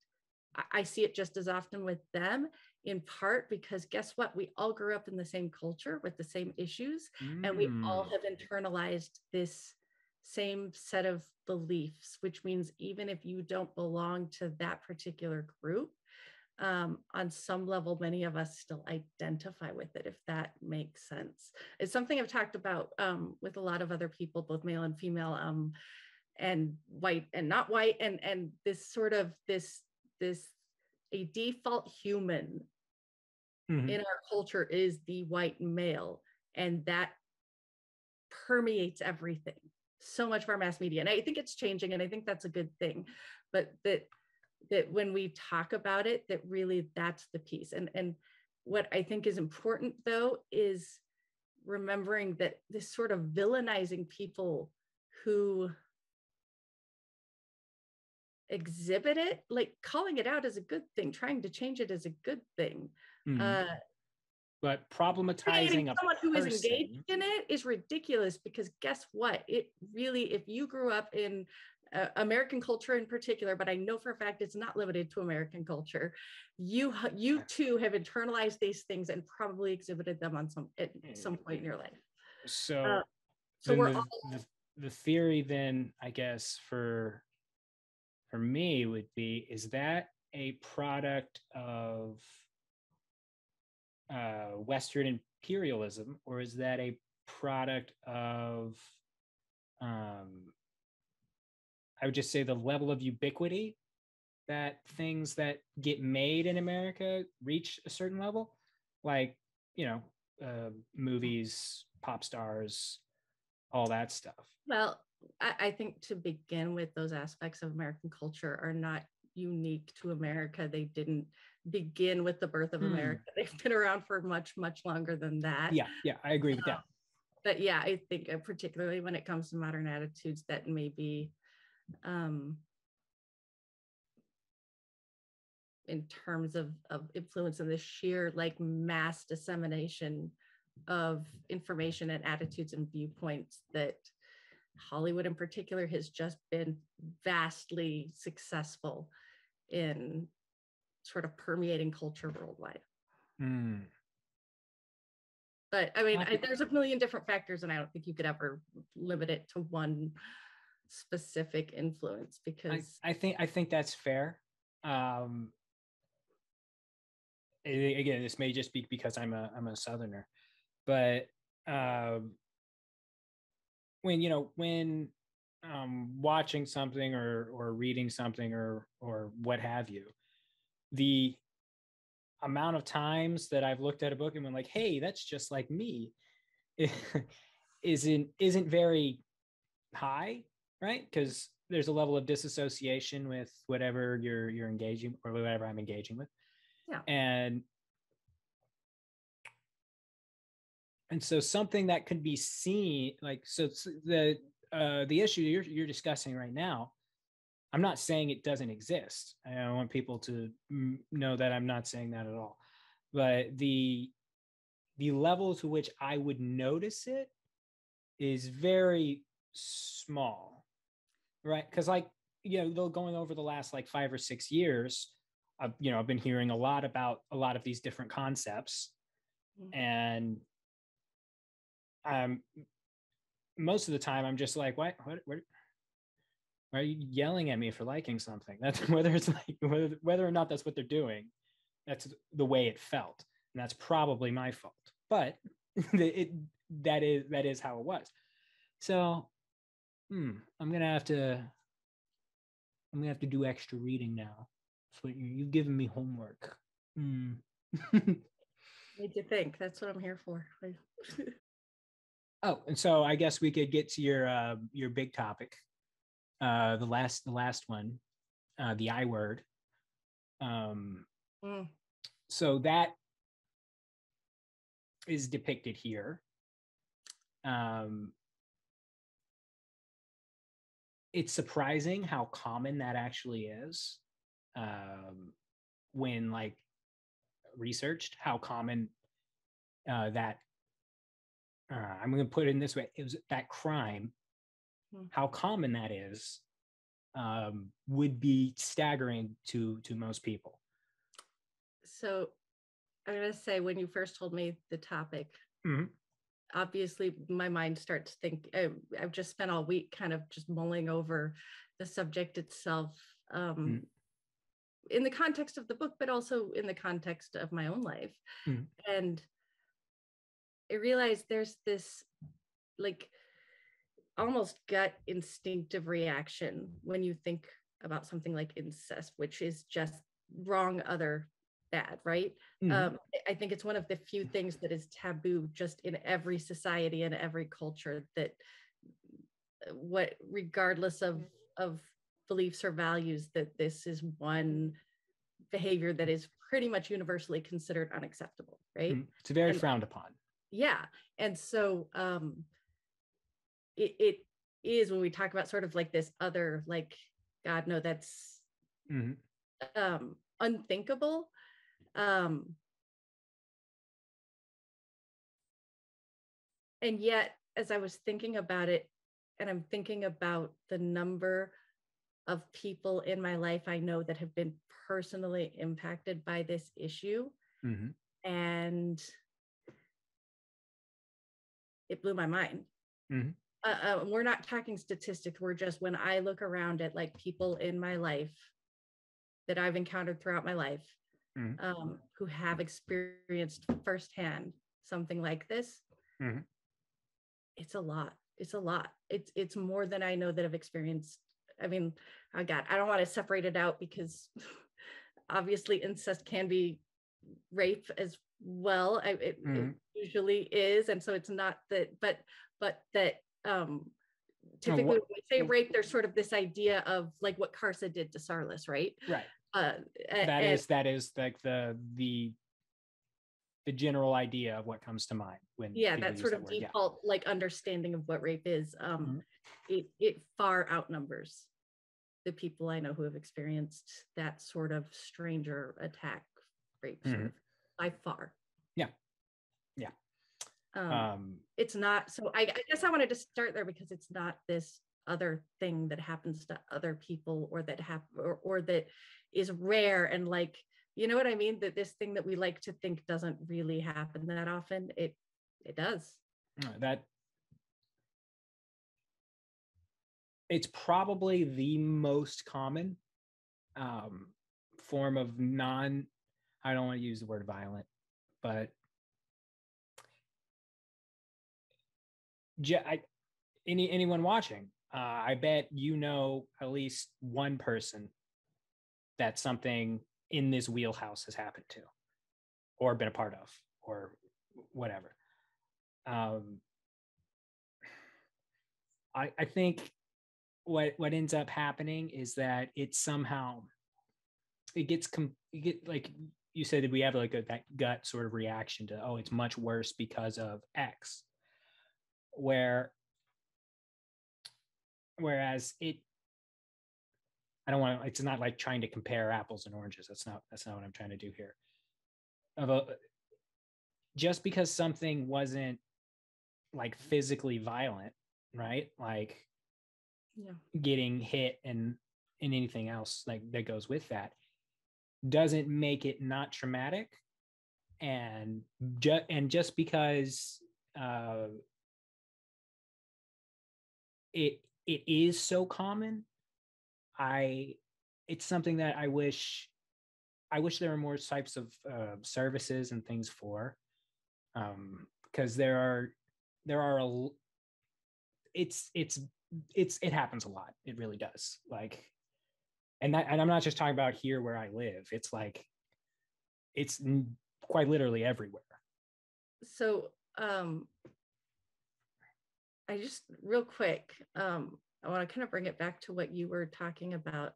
I see it just as often with them, in part because guess what? We all grew up in the same culture with the same issues, and we all have internalized this same set of beliefs, which means even if you don't belong to that particular group, on some level, many of us still identify with it, if that makes sense. It's something I've talked about with a lot of other people, both male and female, and white and not white, and this sort of this a default human in our culture is the white male, and that permeates everything. So much of our mass media, and I think it's changing, and I think that's a good thing, but that when we talk about it, that really that's the piece. And what I think is important though is remembering that this sort of villainizing people who exhibit it, like calling it out is a good thing, trying to change it is a good thing. But problematizing someone who is engaged in it is ridiculous, because guess what? It really, if you grew up in American culture in particular, but I know for a fact it's not limited to American culture, you too have internalized these things and probably exhibited them on at some point in your life. So we're the theory then, I guess, for me would be, is that a product of Western imperialism, or is that a product of I would just say the level of ubiquity that things that get made in America reach a certain level, like, you know, movies, pop stars, all that stuff? Well, I think to begin with, those aspects of American culture are not unique to America. They didn't begin with the birth of America. They've been around for much, much longer than that. Yeah, I agree with that. But yeah, I think particularly when it comes to modern attitudes, that may be in terms of influence and the sheer like mass dissemination of information and attitudes and viewpoints, that Hollywood in particular has just been vastly successful in sort of permeating culture worldwide. But I mean, there's a million different factors, and I don't think you could ever limit it to one specific influence, because I think that's fair. Again, this may just be because I'm a Southerner, but when watching something or reading something or what have you, the amount of times that I've looked at a book and been like, hey, that's just like me, isn't very high, right? Because there's a level of disassociation with whatever you're engaging, or whatever I'm engaging with. Yeah. And so something that could be seen, like, so the issue you're discussing right now, I'm not saying it doesn't exist. I want people to know that I'm not saying that at all. But the level to which I would notice it is very small, right? Because, like, going over the last like 5 or 6 years, I've been hearing a lot about a lot of these different concepts, and most of the time I'm just like, what why are you yelling at me for liking something? That's whether it's like whether or not that's what they're doing. That's the way it felt, and that's probably my fault. But that is how it was. So I'm gonna have to do extra reading now. So you've given me homework. Made you think. That's what I'm here for. Oh, and so I guess we could get to your big topic. The last one, the I word. So that is depicted here. It's surprising how common that actually is, when like researched, how common that I'm going to put it in this way, it was that crime, how common that is, would be staggering to most people. So I'm going to say, when you first told me the topic, obviously my mind starts to think. I've just spent all week kind of just mulling over the subject itself, in the context of the book, but also in the context of my own life. And I realized there's this like almost gut instinctive reaction when you think about something like incest, which is just wrong, other, bad, right? I think it's one of the few things that is taboo just in every society and every culture, that regardless of beliefs or values, that this is one behavior that is pretty much universally considered unacceptable, right? It's very frowned upon. Yeah. And so it is, when we talk about sort of like this other, like, God, no, that's unthinkable. And yet, as I was thinking about it, and I'm thinking about the number of people in my life I know that have been personally impacted by this issue, and it blew my mind. We're not talking statistics. We're just, when I look around at like people in my life that I've encountered throughout my life, who have experienced firsthand something like this, it's a lot. It's a lot. It's more than I know that I've experienced. I mean, oh God, I don't want to separate it out, because obviously incest can be rape as well. It usually is. And so it's not that, but that typically when we say rape, there's sort of this idea of like what Karsa did to Sarlis, right? Right. That is like the general idea of what comes to mind when that sort of word, default like understanding of what rape is. It far outnumbers the people I know who have experienced that sort of stranger attack, rape, sort of, by far. It's not, so I guess I wanted to start there, because it's not this other thing that happens to other people, or that or that is rare, and like, you know what I mean, that this thing that we like to think doesn't really happen that often, it does. That it's probably the most common form of I don't want to use the word violent, but anyone watching, I bet at least one person that something in this wheelhouse has happened to. or been a part of, or whatever. I think what ends up happening is that it somehow you get like you said, that we have like that gut sort of reaction to, oh, it's much worse because of X, whereas I don't want to, it's not like trying to compare apples and oranges. That's not what I'm trying to do here. Just because something wasn't like physically violent, right? Like getting hit and anything else like that goes with that, doesn't make it not traumatic. And just because it is so common, it's something that I wish there were more types of services and things for, because it happens a lot. It really does. Like, and I'm not just talking about here where I live. It's like, it's quite literally everywhere. So, I just real quick, I want to kind of bring it back to what you were talking about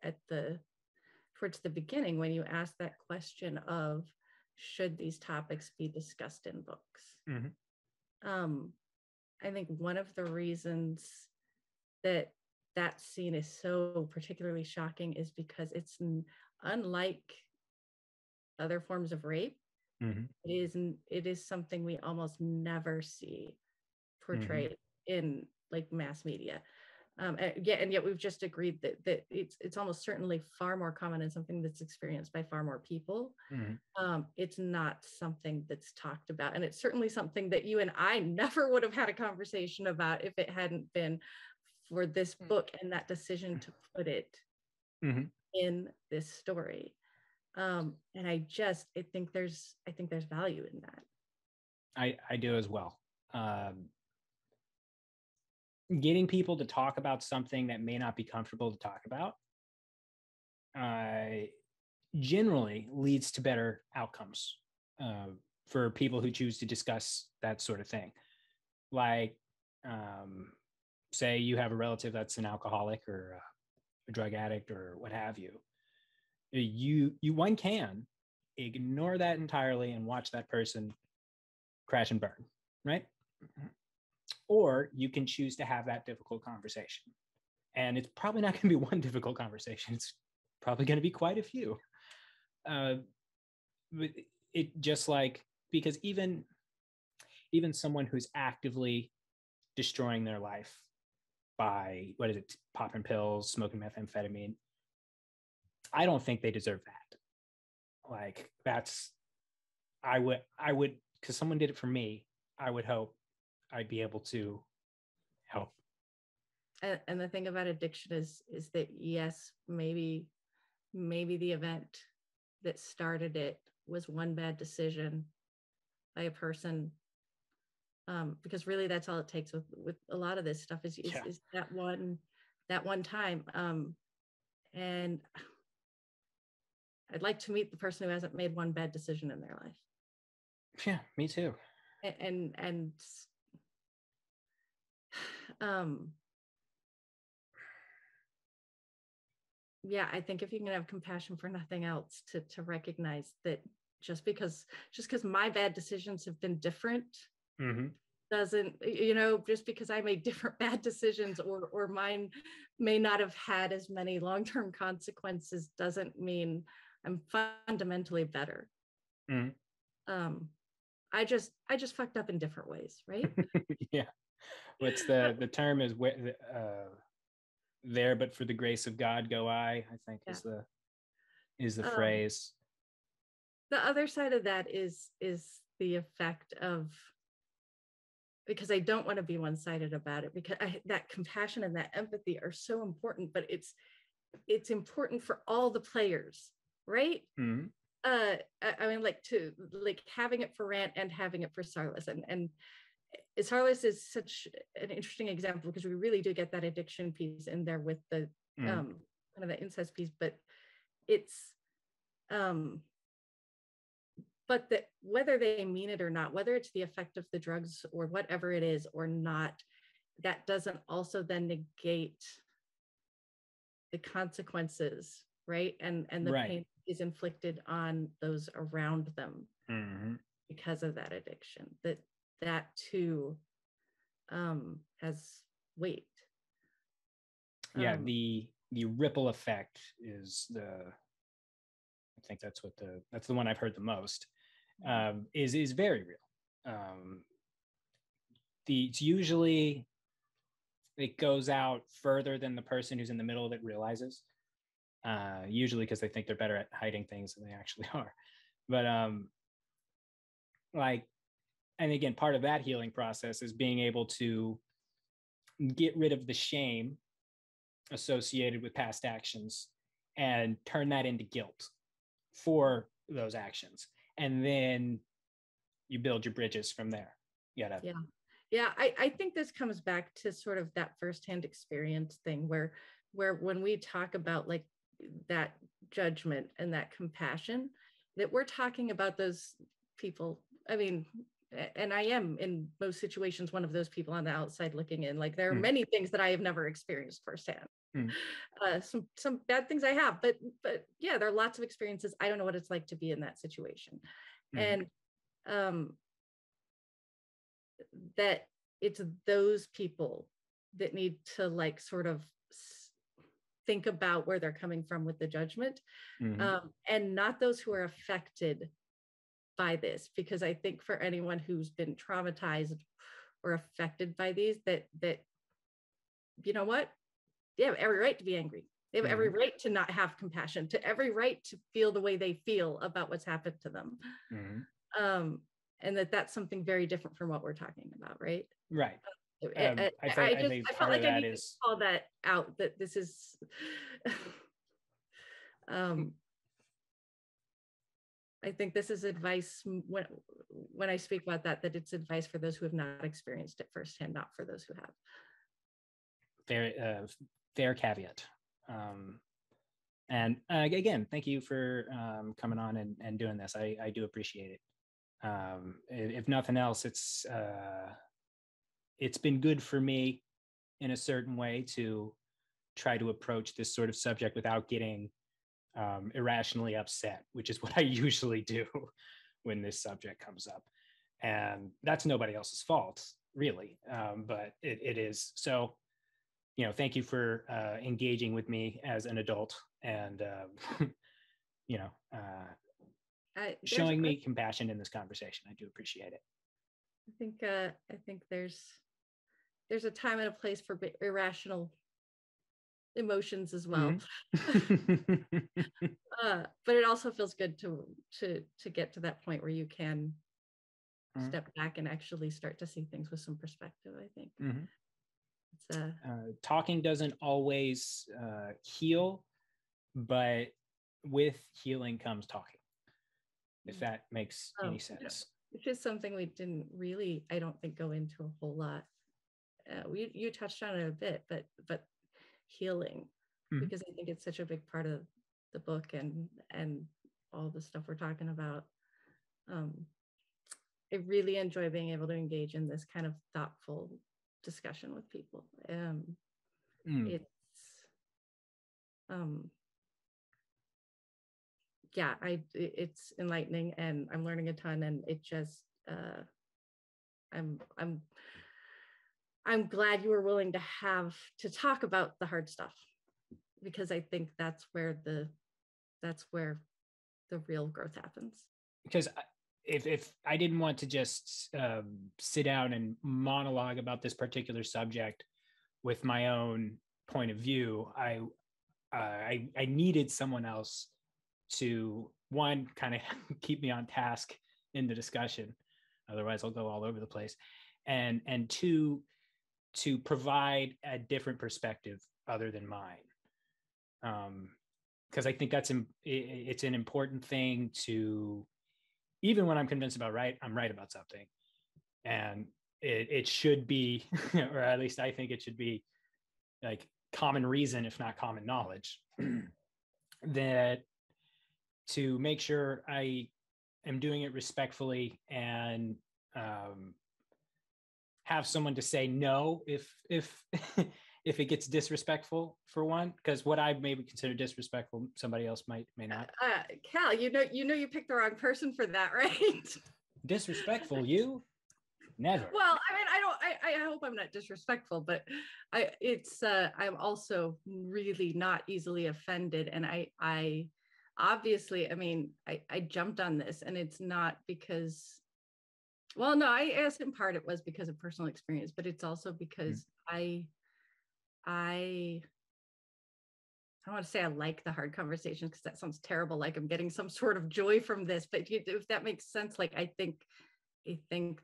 towards the beginning, when you asked that question of, should these topics be discussed in books? Mm-hmm. I think one of the reasons that scene is so particularly shocking is because it's unlike other forms of rape. Mm-hmm. It is something we almost never see portrayed mm-hmm. in like mass media. And yet we've just agreed that it's almost certainly far more common and something that's experienced by far more people. Mm-hmm. It's not something that's talked about, and it's certainly something that you and I never would have had a conversation about if it hadn't been for this book and that decision to put it mm-hmm. in this story. And I think there's value in that. I do as well. Getting people to talk about something that may not be comfortable to talk about generally leads to better outcomes for people who choose to discuss that sort of thing. Like, say you have a relative that's an alcoholic or a drug addict or what have you. One can ignore that entirely and watch that person crash and burn, right? Or you can choose to have that difficult conversation. And it's probably not going to be one difficult conversation. It's probably going to be quite a few. But it just like, because even someone who's actively destroying their life by, popping pills, smoking methamphetamine, I don't think they deserve that. Like, I would, because someone did it for me, I would hope I'd be able to help. And the thing about addiction is that, yes, maybe the event that started it was one bad decision by a person, because really that's all it takes with a lot of this stuff is that one time. And I'd like to meet the person who hasn't made one bad decision in their life. Yeah, me too. And yeah, I think if you can have compassion for nothing else, to recognize that just because my bad decisions have been different, mm-hmm. doesn't, just because I made different bad decisions or mine may not have had as many long-term consequences, doesn't mean I'm fundamentally better. Mm-hmm. I just fucked up in different ways, right? Yeah. What's the term is there, but for the grace of God go I think is the phrase. The other side of that is the effect of, because I don't want to be one-sided about it, because that compassion and that empathy are so important, but it's important for all the players, right? Mm-hmm. I mean, having it for Rant and having it for Sarlis, and Sarlis is such an interesting example because we really do get that addiction piece in there with the kind of the incest piece, but it's but that whether they mean it or not, whether it's the effect of the drugs or whatever it is or not, that doesn't also then negate the consequences, right? And the Right. pain is inflicted on those around them Mm-hmm. because of that addiction. That too has weight. Yeah, the ripple effect is I think that's the one I've heard the most. Is very real. It's usually, it goes out further than the person who's in the middle of it realizes. Usually because they think they're better at hiding things than they actually are. But like, and again, part of that healing process is being able to get rid of the shame associated with past actions and turn that into guilt for those actions. And then you build your bridges from there. Yeah. I think this comes back to sort of that firsthand experience thing where when we talk about like that judgment and that compassion, that we're talking about those people. I mean, and I am in most situations one of those people on the outside looking in. Like there are many things that I have never experienced firsthand. Some bad things I have, but yeah, there are lots of experiences. I don't know what it's like to be in that situation. And that it's those people that need to like sort of think about where they're coming from with the judgment, and not those who are affected by this, because I think for anyone who's been traumatized or affected by these, that you know what, they have every right to be angry. They have every right to not have compassion, to every right to feel the way they feel about what's happened to them. And that's something very different from what we're talking about, right? Right. I felt like I need to call that out, that this is I think this is advice when I speak about that it's advice for those who have not experienced it firsthand, not for those who have. Fair caveat. And again, thank you for coming on and doing this. I do appreciate it. If nothing else, it's been good for me in a certain way to try to approach this sort of subject without getting irrationally upset, which is what I usually do when this subject comes up. And that's nobody else's fault, really. But it is. So, thank you for engaging with me as an adult and, showing me compassion in this conversation. I do appreciate it. I think there's a time and a place for irrational emotions as well. But it also feels good to get to that point where you can step back and actually start to see things with some perspective, I think. Talking doesn't always heal, but with healing comes talking, if that makes any sense. Which is something we didn't really, I don't think, go into a whole lot. You touched on it a bit, but healing, because I think it's such a big part of the book and all the stuff we're talking about. I really enjoy being able to engage in this kind of thoughtful discussion with people. It's enlightening, and I'm learning a ton, and it just I'm glad you were willing to talk about the hard stuff, because I think that's where the real growth happens. Because if I didn't want to just sit down and monologue about this particular subject with my own point of view, I needed someone else to, one, kind of keep me on task in the discussion. Otherwise, I'll go all over the place. And two, to provide a different perspective other than mine. Because I think it's an important thing to, even when I'm convinced about I'm right about something, and it should be, or at least I think it should be, like common reason, if not common knowledge, that to make sure I am doing it respectfully and have someone to say no if if it gets disrespectful, for one, because what I maybe consider disrespectful, somebody else may not. Cal, you picked the wrong person for that, right? Disrespectful, you? Never. Well, I mean, I hope I'm not disrespectful, but I'm also really not easily offended. And I obviously, I mean, I jumped on this, and it's not because, well, no, I guess in part it was because of personal experience, but it's also because I don't want to say I like the hard conversations, because that sounds terrible, like I'm getting some sort of joy from this, but if that makes sense, like I think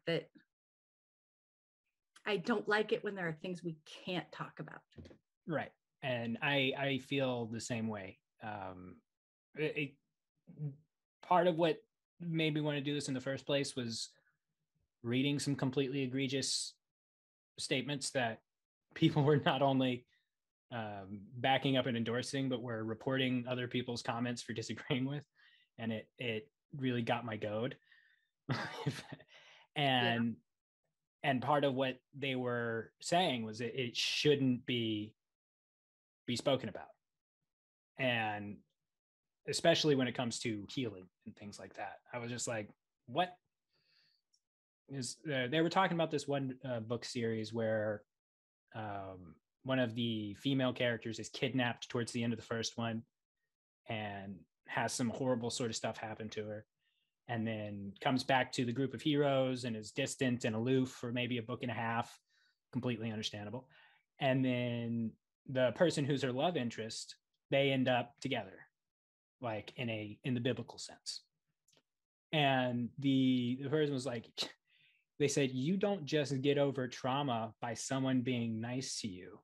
that I don't like it when there are things we can't talk about. Right. And I feel the same way. Part of what made me want to do this in the first place was reading some completely egregious statements that people were not only backing up and endorsing, but were reporting other people's comments for disagreeing with. And it really got my goad. And part of what they were saying was it shouldn't be spoken about. And especially when it comes to healing and things like that. I was just like, what? They were talking about this one book series where one of the female characters is kidnapped towards the end of the first one and has some horrible sort of stuff happen to her, and then comes back to the group of heroes and is distant and aloof for maybe a book and a half. Completely understandable. And then the person who's her love interest, they end up together, like in the biblical sense. And the person was like, they said, you don't just get over trauma by someone being nice to you.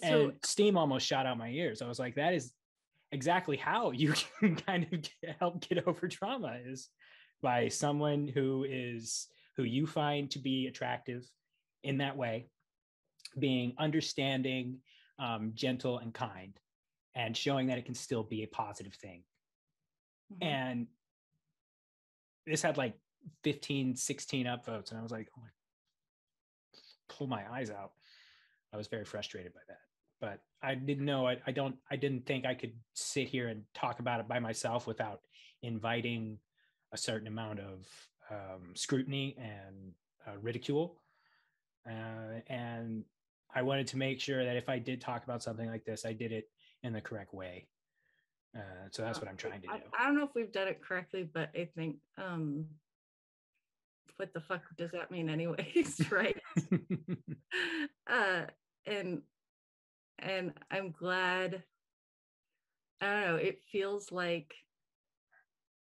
And steam almost shot out my ears. I was like, that is exactly how you can kind of help get over trauma, is by someone who you find to be attractive in that way, being understanding, gentle and kind, and showing that it can still be a positive thing. Mm-hmm. And this had like 15, 16 upvotes. And I was like, oh, pull my eyes out. I was very frustrated by that. But I didn't know, I didn't think I could sit here and talk about it by myself without inviting a certain amount of scrutiny and ridicule. And I wanted to make sure that if I did talk about something like this, I did it in the correct way. So that's what I'm trying to do. I don't know if we've done it correctly, but I think, what the fuck does that mean anyways, right? And I'm glad, I don't know, it feels like,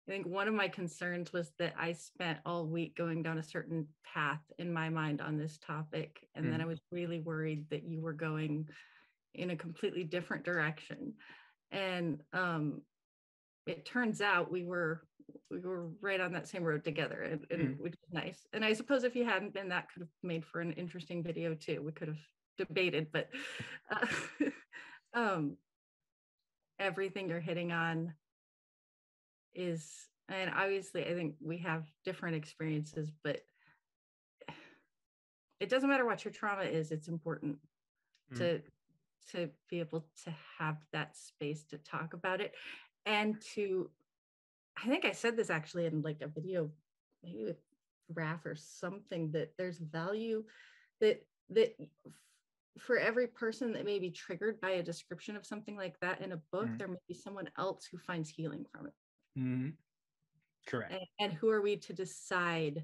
I think one of my concerns was that I spent all week going down a certain path in my mind on this topic. And then I was really worried that you were going in a completely different direction. And it turns out we were right on that same road together, and which is nice. And I suppose if you hadn't been, that could have made for an interesting video too. We could have debated, but everything you're hitting on is, and obviously I think we have different experiences, but it doesn't matter what your trauma is. It's important to be able to have that space to talk about it, and to, I think I said this actually in like a video, maybe with Raph or something, that there's value that for every person that may be triggered by a description of something like that in a book, there may be someone else who finds healing from it. Correct. And who are we to decide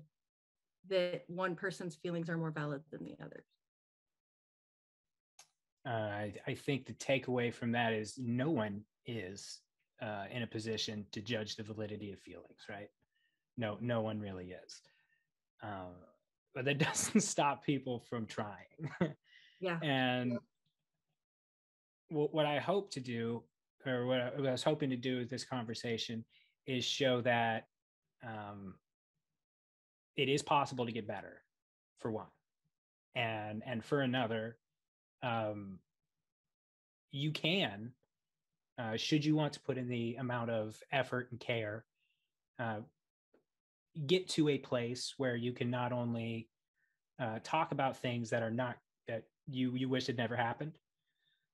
that one person's feelings are more valid than the others? I think the takeaway from that is no one is in a position to judge the validity of feelings, right? No one really is. But that doesn't stop people from trying. Yeah. And what I hope to do, or what I was hoping to do with this conversation, is show that it is possible to get better, for one, and for another, you can should you want to put in the amount of effort and care, get to a place where you can not only talk about things that are not, that you wish had never happened,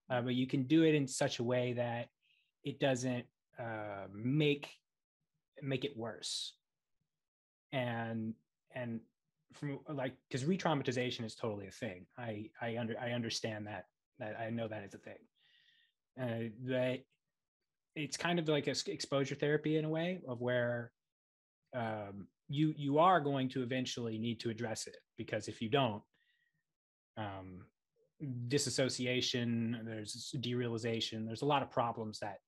but you can do it in such a way that it doesn't make it worse. And from, like, because re-traumatization is totally a thing. I understand that I know that it's a thing. That it's kind of like a exposure therapy in a way, of where you are going to eventually need to address it, because if you don't, disassociation, there's derealization, there's a lot of problems that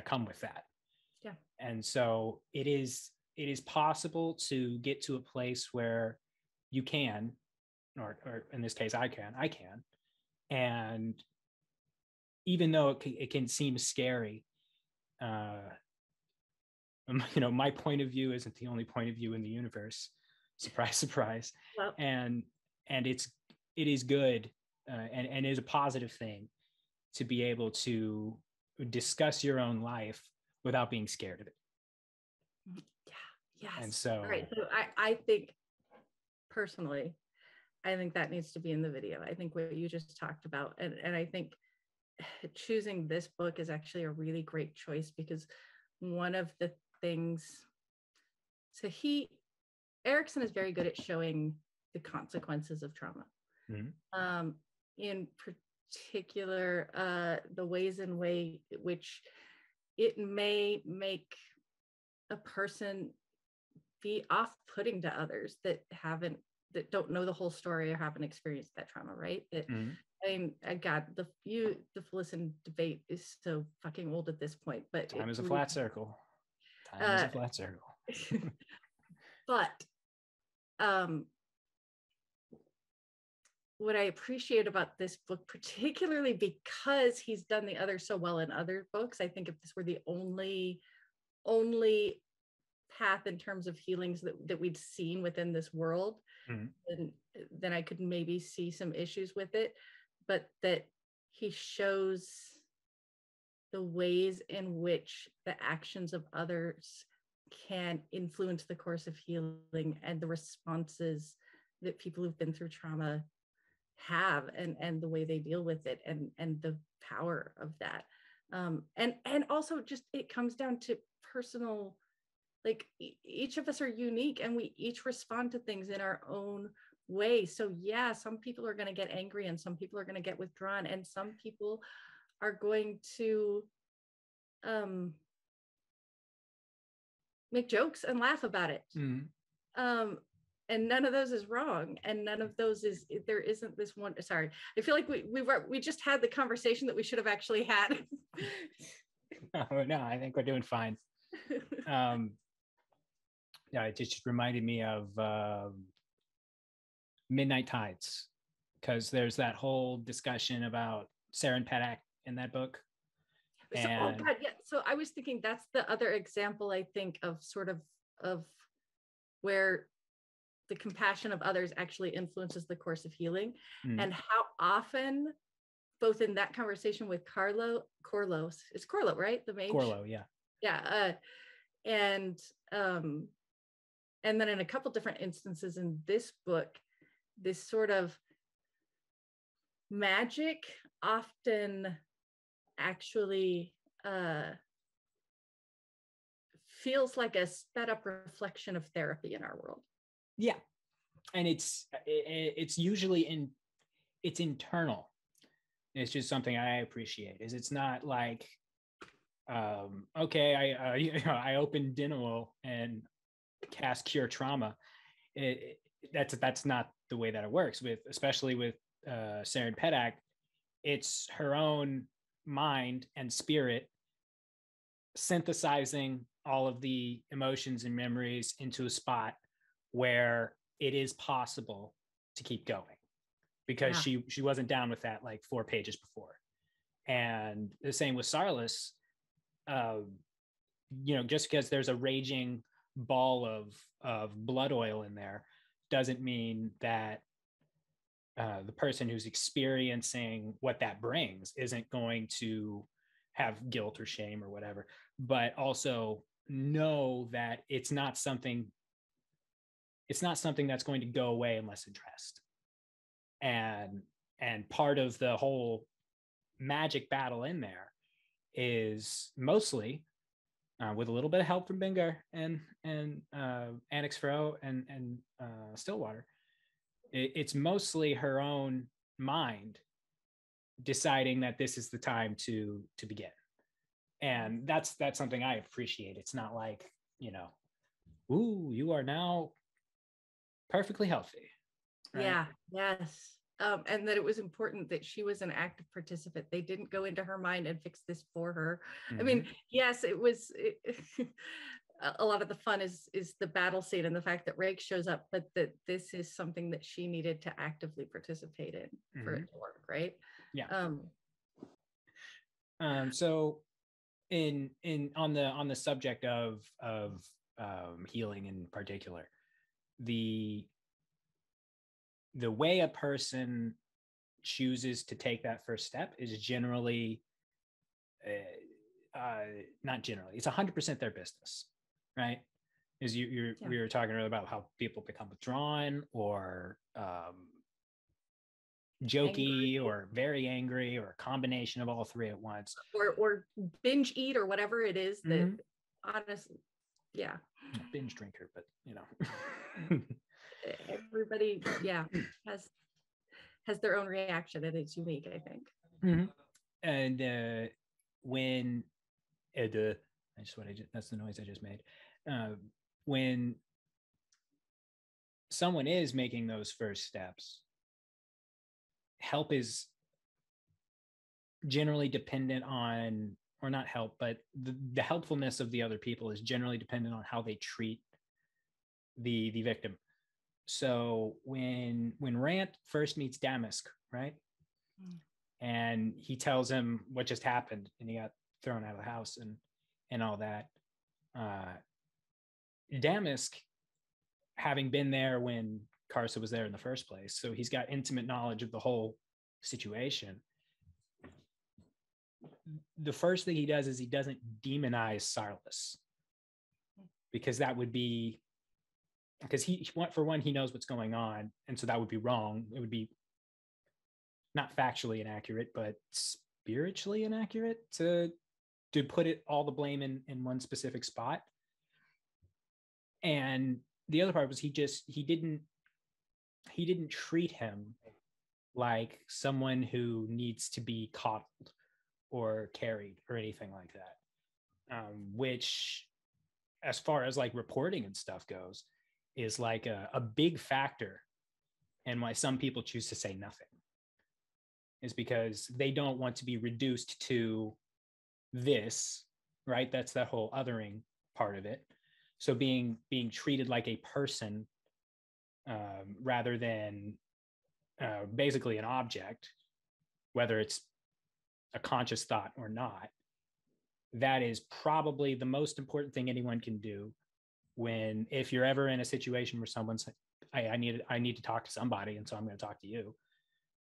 come with that. Yeah. And so it is possible to get to a place where you can, or in this case, I can, and even though it can seem scary, my point of view isn't the only point of view in the universe. Surprise, surprise. Well, and it is good, and is a positive thing to be able to discuss your own life without being scared of it. Yeah. Yes. And so, all right. So I think personally, I think that needs to be in the video. I think what you just talked about, and I think choosing this book is actually a really great choice, because one of the things, so Erickson is very good at showing the consequences of trauma. Mm-hmm. In particular, the ways in which it may make a person be off-putting to others that don't know the whole story or haven't experienced that trauma, right? Mm-hmm. I mean, the Felicin debate is so fucking old at this point, but time is a flat circle. Time is a flat circle. But what I appreciate about this book, particularly because he's done the other so well in other books, I think if this were the only path in terms of healings that we'd seen within this world, mm-hmm. then I could maybe see some issues with it, but that he shows the ways in which the actions of others can influence the course of healing, and the responses that people who've been through trauma have, and the way they deal with it, and the power of that. And also just, it comes down to personal, like each of us are unique, and we each respond to things in our own way. So yeah, some people are going to get angry, and some people are going to get withdrawn, and some people are going to make jokes and laugh about it. Mm-hmm. And none of those is wrong, and none of those is, there isn't this one. Sorry, I feel like we just had the conversation that we should have actually had. No, I think we're doing fine. Yeah, it just reminded me of Midnight Tides, because there's that whole discussion about Serendipity in that book. So, oh God, yeah. So I was thinking that's the other example, I think, of sort of where the compassion of others actually influences the course of healing, and how often, both in that conversation with Corlos, it's Corlo, right? The mage? Corlo, yeah. Yeah. And then in a couple different instances in this book, this sort of magic often actually feels like a sped up reflection of therapy in our world. Yeah, and it's usually it's internal. It's just something I appreciate. Is it's not like, okay, I open Dinowil and cast cure trauma. That's not the way that it works. Especially with Serendipity, it's her own mind and spirit synthesizing all of the emotions and memories into a spot where it is possible to keep going, because she wasn't down with that like 4 pages before. And the same with Sarlis. Just because there's a raging ball of blood oil in there doesn't mean that the person who's experiencing what that brings isn't going to have guilt or shame or whatever, but also know that it's not something that's going to go away unless addressed. And part of the whole magic battle in there is mostly with a little bit of help from Binger and Annex Fro and Stillwater. It's mostly her own mind deciding that this is the time to begin. And that's something I appreciate. It's not like, ooh, you are now perfectly healthy. Right? Yeah. Yes. And that it was important that she was an active participant. They didn't go into her mind and fix this for her. Mm-hmm. I mean, yes, it was. A lot of the fun is the battle scene and the fact that Rake shows up, but that this is something that she needed to actively participate in for it to work, right? Yeah. So, on the subject of healing in particular, the way a person chooses to take that first step is generally, not generally, it's 100% their business, right? Is we were talking earlier about how people become withdrawn or jokey, angry, or very angry, or a combination of all three at once, or binge eat or whatever it is that honestly, binge drinker, but everybody has their own reaction, and it's unique, I think. And when that's the noise I just made. When someone is making those first steps, help is generally dependent on, or not help, but the helpfulness of the other people is generally dependent on how they treat the victim. So when Rant first meets Damask, right? And he tells him what just happened and he got thrown out of the house and all that. Damask, having been there when Karsa was there in the first place, so he's got intimate knowledge of the whole situation. The first thing he does is he doesn't demonize Sarlis, because that would be, because he knows what's going on, and so that would be wrong. It would be not factually inaccurate, but spiritually inaccurate to put all the blame in one specific spot. And the other part was he didn't treat him like someone who needs to be coddled or carried or anything like that, which, as far as like reporting and stuff goes, is like a big factor in why some people choose to say nothing, is because they don't want to be reduced to this, right? That's that whole othering part of it. So being treated like a person rather than basically an object, whether it's a conscious thought or not, that is probably the most important thing anyone can do if you're ever in a situation where someone's like, I need to talk to somebody, and so I'm going to talk to you,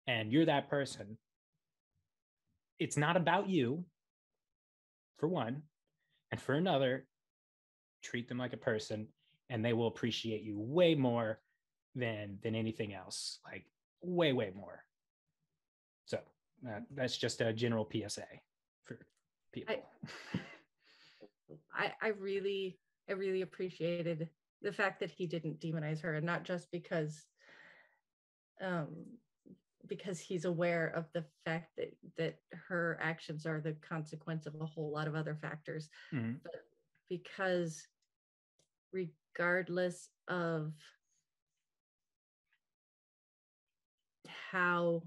and you're that person. It's not about you, for one, and for another, treat them like a person, and they will appreciate you way more than anything else, like way more. So that's just a general PSA for people. I really appreciated the fact that he didn't demonize her, and not just because he's aware of the fact that her actions are the consequence of a whole lot of other factors, but because regardless of how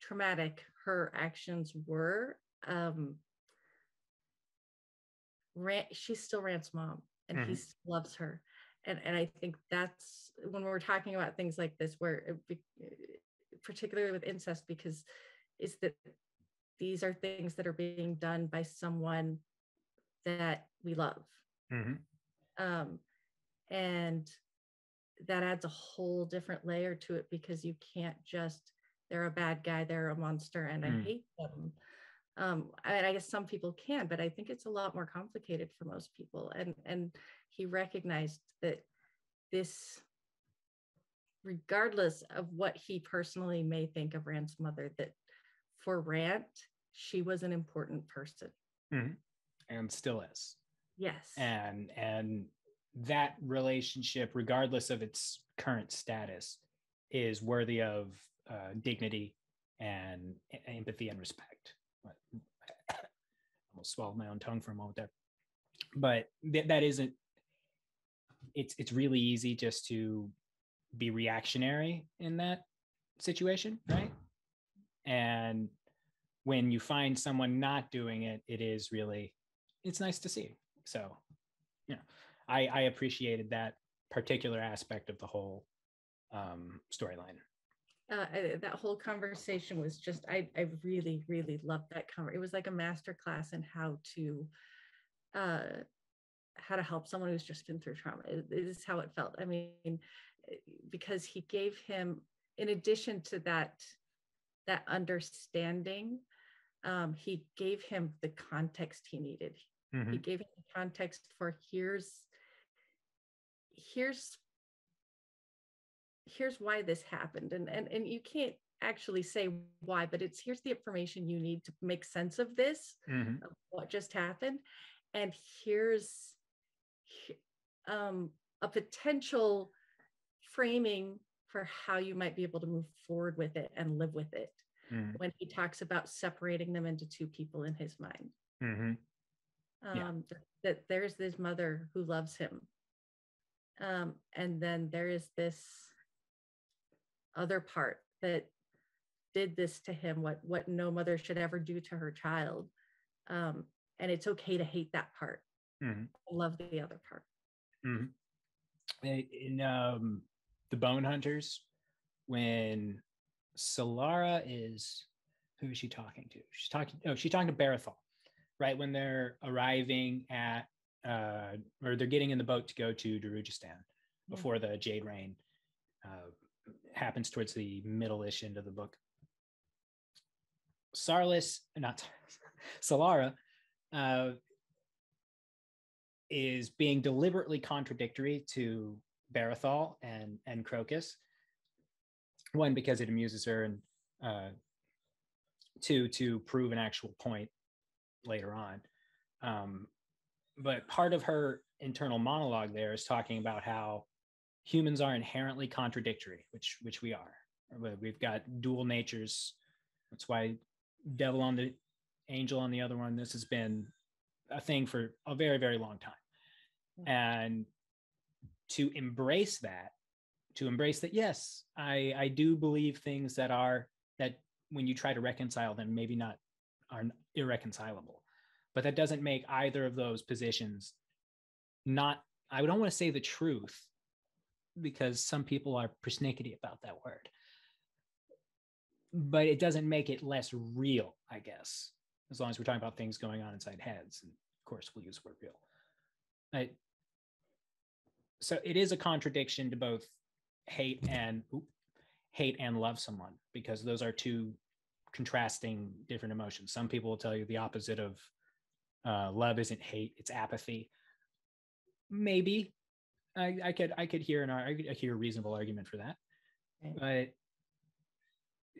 traumatic her actions were, she's still Rant's mom, and he loves her. And I think that's when we're talking about things like this, where particularly with incest, because is that these are things that are being done by someone that we love. And that adds a whole different layer to it, because you can't just, they're a bad guy, they're a monster, and I hate them. I guess some people can, but I think it's a lot more complicated for most people. And he recognized that this, regardless of what he personally may think of Rant's mother, that for Rant, she was an important person. Mm-hmm. And still is. Yes. And that relationship, regardless of its current status, is worthy of dignity and empathy and respect. I almost swallowed my own tongue for a moment there. But that isn't, it's really easy just to be reactionary in that situation, right? And when you find someone not doing it, it's nice to see. So, I appreciated that particular aspect of the whole storyline. That whole conversation was just, I really, really loved that conversation. It was like a master class in how to help someone who's just been through trauma. It is how it felt. I mean, because he gave him, in addition to that understanding, he gave him the context he needed. Mm-hmm. He gave him the context for here's why this happened. And you can't actually say why, but here's the information you need to make sense of this, mm-hmm. of what just happened. And here's a potential framing for how you might be able to move forward with it and live with it. Mm-hmm. When he talks about separating them into two people in his mind. Mm-hmm. That there's this mother who loves him. And then there is this other part that did this to him, what no mother should ever do to her child. And it's okay to hate that part. Mm-hmm. Love the other part. Mm-hmm. In the Bone Hunters, when Solara is, who is she talking to? She's talking to Barathol, right? When they're arriving at, or they're getting in the boat to go to Darujistan before the Jade Rain happens towards the middle-ish end of the book. Solara is being deliberately contradictory to Barathol and Crocus. One, because it amuses her, and two, to prove an actual point later on. But part of her internal monologue there is talking about how humans are inherently contradictory, which we are. We've got dual natures. That's why devil on the angel on the other one. This has been a thing for a very, very long time. And to embrace that, yes, I do believe things that when you try to reconcile them, maybe are irreconcilable. But that doesn't make either of those positions I don't want to say the truth, because some people are persnickety about that word. But it doesn't make it less real, I guess, as long as we're talking about things going on inside heads. And of course, we'll use the word real. So it is a contradiction to both hate and love someone, because those are two contrasting different emotions. Some people will tell you the opposite of love isn't hate, it's apathy. Maybe I could hear a reasonable argument for that. Okay.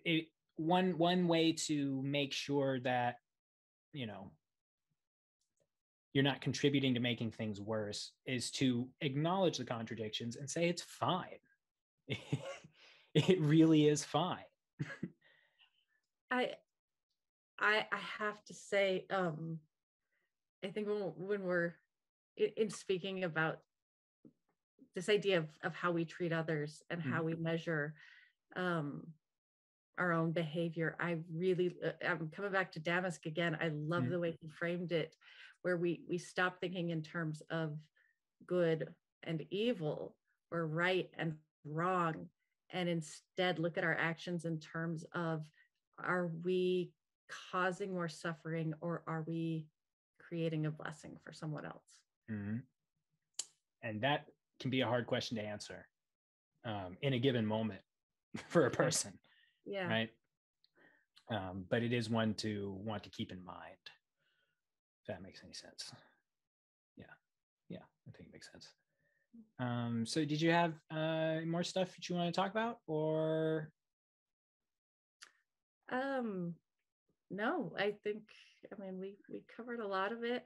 But one way to make sure that you're not contributing to making things worse is to acknowledge the contradictions and say it's fine. It really is fine. I have to say, I think when we're in speaking about this idea of how we treat others and how we measure our own behavior, I'm coming back to Damask again. I love the way he framed it, where we stop thinking in terms of good and evil or right and wrong, and instead look at our actions in terms of, are we causing more suffering, or are we creating a blessing for someone else? Mm-hmm. And that can be a hard question to answer in a given moment for a person. Yeah. Right. But it is one to want to keep in mind, if that makes any sense. Yeah, I think it makes sense. So did you have more stuff that you want to talk about, or? No, I mean, we covered a lot of it.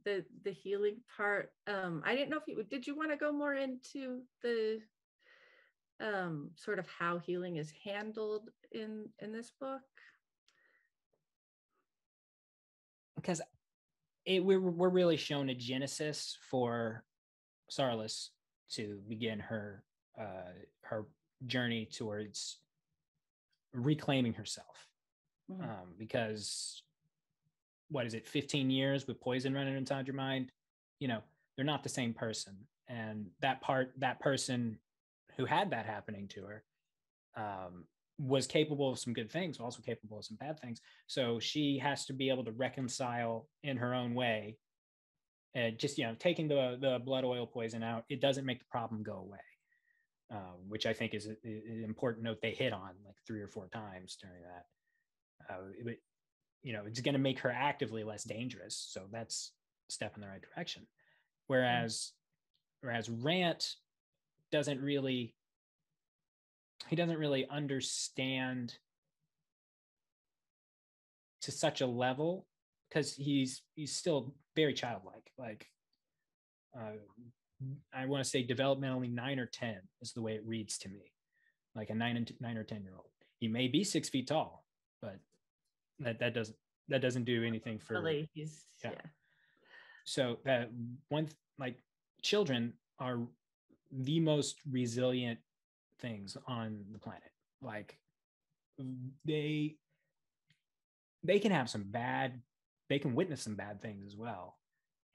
The healing part, I didn't know if did you want to go more into the sort of how healing is handled in this book? Because we're really shown a genesis for Sarlis to begin her journey towards reclaiming herself. Because what is it, 15 years with poison running inside your mind? They're not the same person. And that person who had that happening to her was capable of some good things, also capable of some bad things. So she has to be able to reconcile in her own way. Just, taking the blood oil poison out, it doesn't make the problem go away, which I think is an important note they hit on like 3 or 4 times during that. It's going to make her actively less dangerous. So that's a step in the right direction. Whereas Rant doesn't really understand to such a level, because he's still very childlike. Like, I want to say developmentally 9 or 10 is the way it reads to me, like a 9 or 10-year-old. He may be 6 feet tall, but that doesn't do anything for. Really, yeah. So that like children are the most resilient things on the planet. Like they can have they can witness some bad things as well,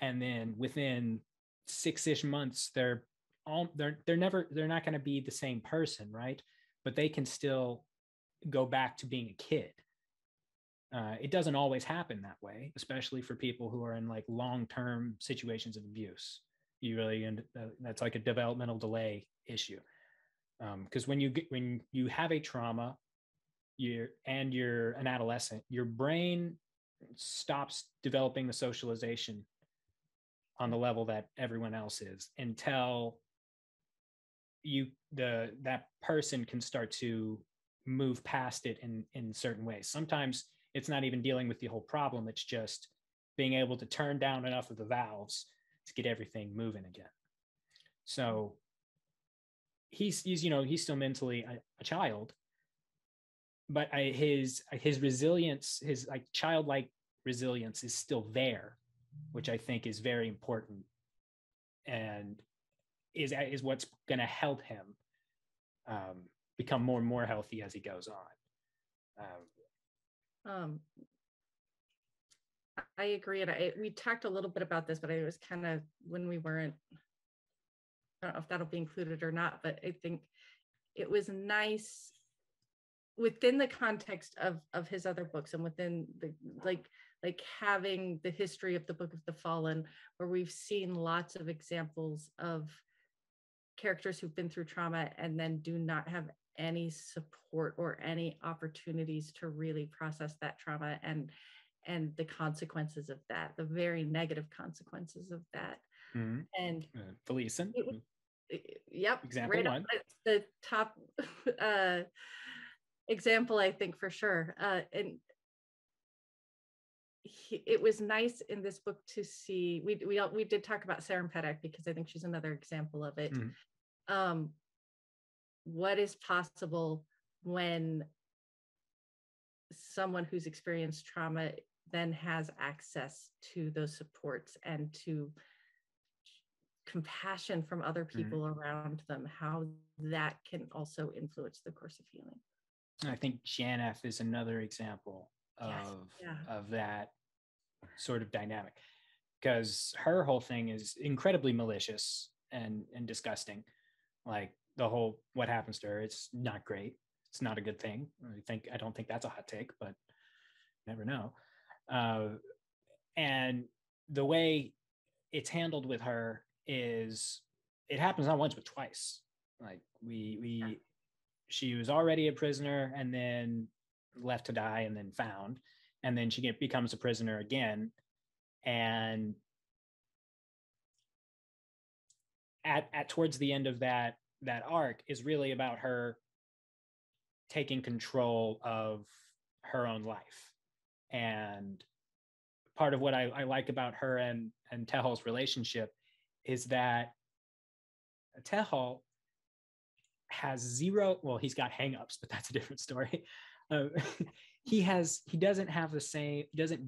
and then within 6-ish months they're not going to be the same person, right? But they can still go back to being a kid. It doesn't always happen that way, especially for people who are in like long-term situations of abuse. That's like a developmental delay issue. Because when you have a trauma, you're an adolescent, your brain stops developing the socialization on the level that everyone else is until that person can start to move past it in certain ways. Sometimes it's not even dealing with the whole problem. It's just being able to turn down enough of the valves to get everything moving again. So he's still mentally a child, but his resilience, his like childlike resilience is still there, which I think is very important, and is what's going to help him become more and more healthy as he goes on. I agree, and we talked a little bit about this, but it was kind of when we weren't. I don't know if that'll be included or not, but I think it was nice within the context of his other books and within the like having the history of the Book of the Fallen, where we've seen lots of examples of characters who've been through trauma and then do not have any support or any opportunities to really process that trauma and the consequences of that, the very negative consequences of that. Mm-hmm. And Felicen. Yep. Example right one. The top example, I think, for sure. And it was nice in this book to see, we did talk about Serempedic because I think she's another example of it. Mm-hmm. What is possible when someone who's experienced trauma then has access to those supports and to compassion from other people mm-hmm. around them, how that can also influence the course of healing. I think Janeth is another example of that sort of dynamic, because her whole thing is incredibly malicious and disgusting. Like the whole what happens to her, it's not great. It's not a good thing. I don't think that's a hot take, but you never know. And the way it's handled with her is it happens not once but twice. Like she was already a prisoner, and then left to die and then found, and then she becomes a prisoner again. And at towards the end of that arc is really about her taking control of her own life. And part of what I like about her and Tehal's relationship is that Tehal has zero, well, he's got hangups, but that's a different story. He doesn't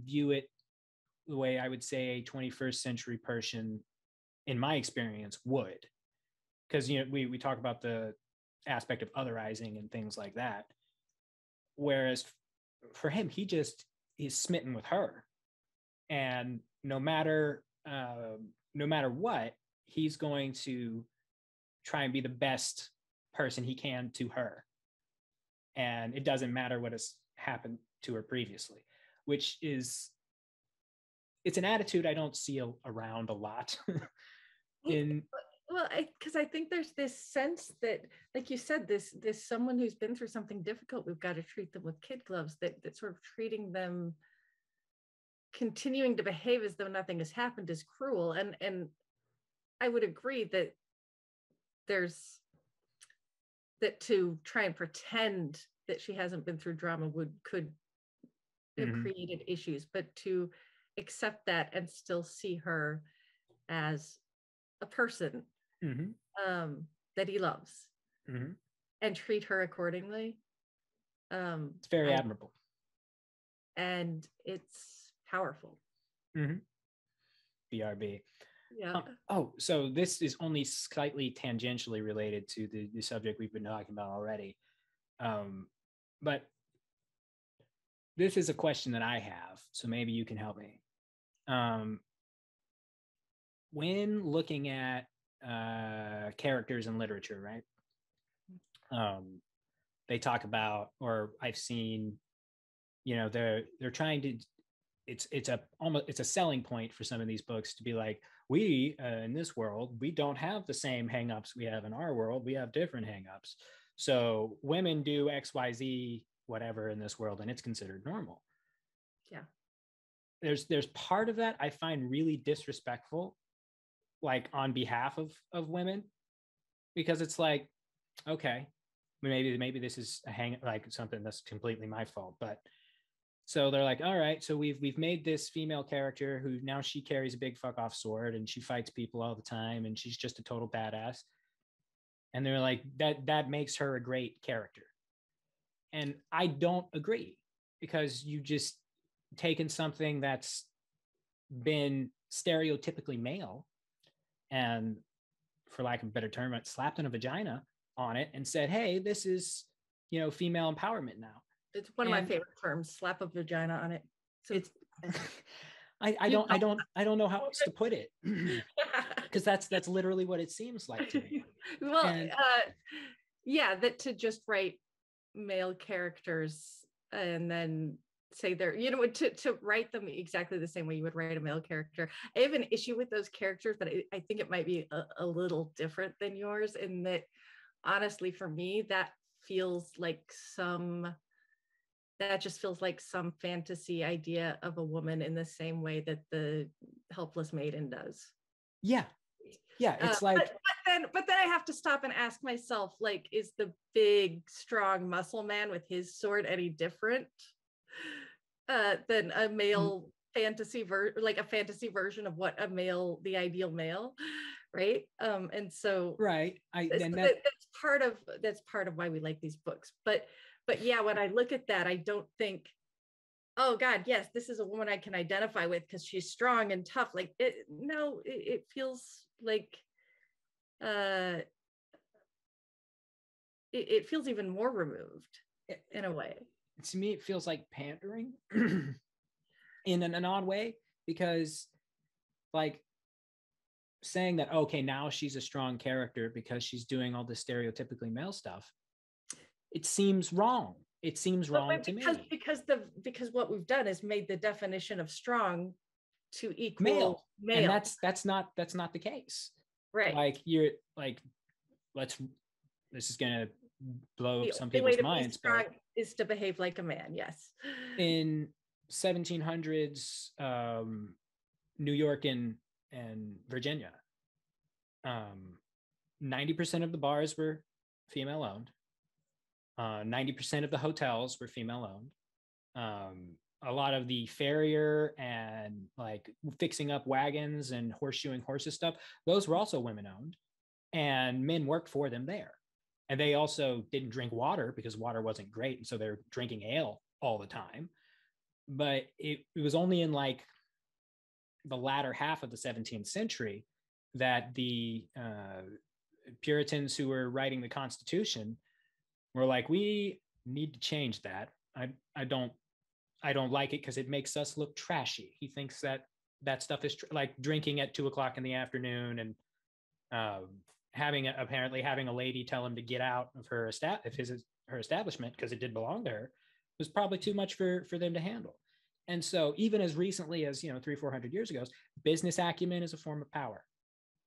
view it the way I would say a 21st century person, in my experience, would. Because, you know, we talk about the aspect of otherizing and things like that. Whereas for him, he just is smitten with her. And no matter what, he's going to try and be the best person he can to her. And it doesn't matter what has happened to her previously, which is, it's an attitude I don't see around a lot. Because I think there's this sense that, like you said, this someone who's been through something difficult, we've got to treat them with kid gloves, that sort of treating them, continuing to behave as though nothing has happened is cruel. And I would agree that there's that to try and pretend that she hasn't been through drama could have created issues, but to accept that and still see her as a person that he loves and treat her accordingly. It's very admirable. And it's powerful. BRB. Yeah. So this is only slightly tangentially related to the subject we've been talking about already. But this is a question that I have, so maybe you can help me. When looking at characters in literature, right? They talk about, or I've seen, you know, they're trying to, it's a selling point for some of these books to be like, we in this world, we don't have the same hangups we have in our world. We have different hangups. So women do XYZ whatever in this world, and it's considered normal. Yeah. There's part of that I find really disrespectful, like on behalf of women, because it's like, okay, maybe this is like something that's completely my fault, but so they're like, all right, so we've made this female character who now she carries a big fuck off sword and she fights people all the time and she's just a total badass. And they're like, that makes her a great character. And I don't agree, because you just taken something that's been stereotypically male and, for lack of a better term, slapped in a vagina on it and said, hey, this is, you know, female empowerment now. It's one of my favorite terms, slap a vagina on it. So it's I don't know how else to put it, because that's literally what it seems like to me. Well, yeah, that to just write male characters and then say they're, you know, to write them exactly the same way you would write a male character. I have an issue with those characters, but I think it might be a little different than yours, in that, honestly, for me, that just feels like some fantasy idea of a woman, in the same way that the helpless maiden does. Yeah. It's like, but then I have to stop and ask myself, like, is the big, strong muscle man with his sword any different than a male fantasy like a fantasy version of what the ideal male, right? And so, right. That's part of why we like these books. But yeah, when I look at that, I don't think, oh God, yes, this is a woman I can identify with because she's strong and tough. Like, it feels like it feels even more removed in a way. To me, it feels like pandering in an odd way, because, like, saying that, okay, now she's a strong character because she's doing all this stereotypically male stuff, it seems wrong. It seems wrong to me. Because what we've done is made the definition of strong to equal male. And that's not the case. Right. Like, you're like, this is gonna blow some people's minds, but is to behave like a man. Yes. In 1700s New York and Virginia, 90% of the bars were female owned. 90% of the hotels were female owned. A lot of the farrier and like fixing up wagons and horseshoeing horses stuff, those were also women owned, and men worked for them there. And they also didn't drink water because water wasn't great. And so they're drinking ale all the time. But it was only in like the latter half of the 17th century that the Puritans who were writing the Constitution were like, we need to change that. I don't like it because it makes us look trashy. He thinks that stuff is like drinking at 2:00 in the afternoon and having a lady tell him to get out of her establishment because it did belong to her was probably too much for them to handle. And so even as recently as 300-400 years ago, business acumen is a form of power.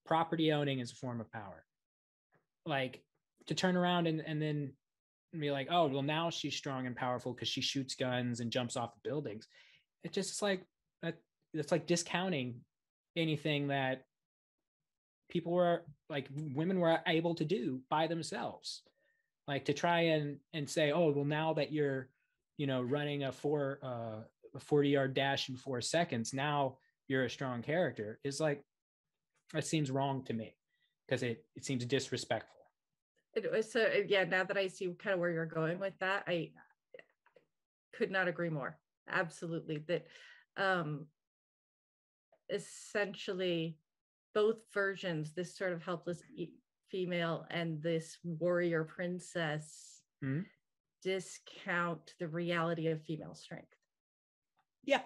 Property owning is a form of power. Like to turn around and then be like, oh, well, now she's strong and powerful because she shoots guns and jumps off of buildings. It just like it's like discounting anything that women were able to do by themselves. Like to try and say, oh, well, now that you're running a 40-yard dash in 4 seconds, now you're a strong character, is like, that seems wrong to me because it seems disrespectful. So yeah, now that I see kind of where you're going with that, I could not agree more. Absolutely. That essentially both versions, this sort of helpless female and this warrior princess, discount the reality of female strength. Yeah.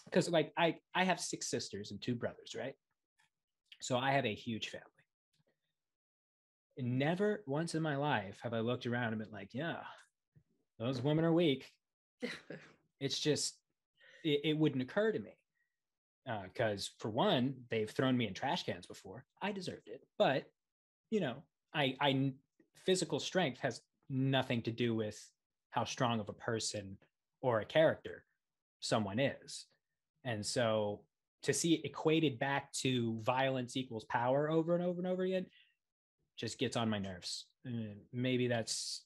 Because like I have 6 sisters and 2 brothers, right? So I have a huge family. And never once in my life have I looked around and been like, yeah, those women are weak. It's just, it wouldn't occur to me. Because for one, they've thrown me in trash cans before. I deserved it. But, I physical strength has nothing to do with how strong of a person or a character someone is. And so to see it equated back to violence equals power over and over and over again just gets on my nerves. Maybe that's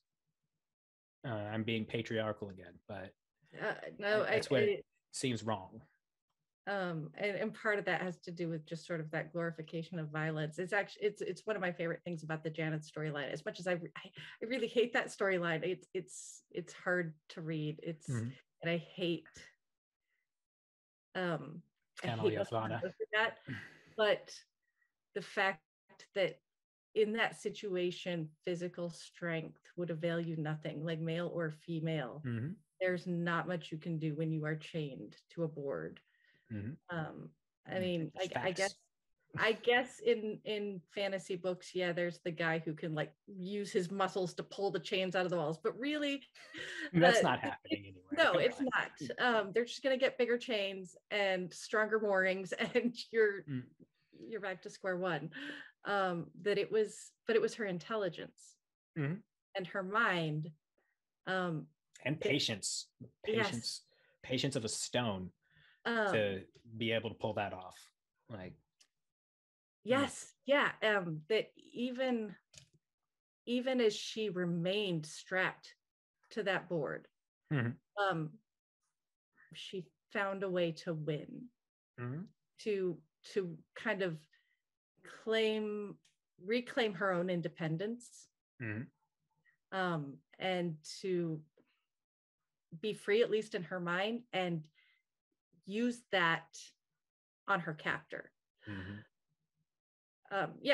I'm being patriarchal again, but no, that's what it seems wrong. And part of that has to do with just sort of that glorification of violence. It's actually it's one of my favorite things about the Janet storyline. As much as I really hate that storyline, it's hard to read. And I hate that. But the fact that in that situation, physical strength would avail you nothing, like male or female. There's not much you can do when you are chained to a board. I mean, I guess in fantasy books, yeah, there's the guy who can like use his muscles to pull the chains out of the walls, but really that's not happening anywhere. No, it's not. They're just gonna get bigger chains and stronger moorings, and you're back to square one. But it was her intelligence and her mind, and patience of a stone to be able to pull that off. Like, yes, yeah. That even as she remained strapped to that board, she found a way to win, to kind of reclaim her own independence, and to be free, at least in her mind, and use that on her captor.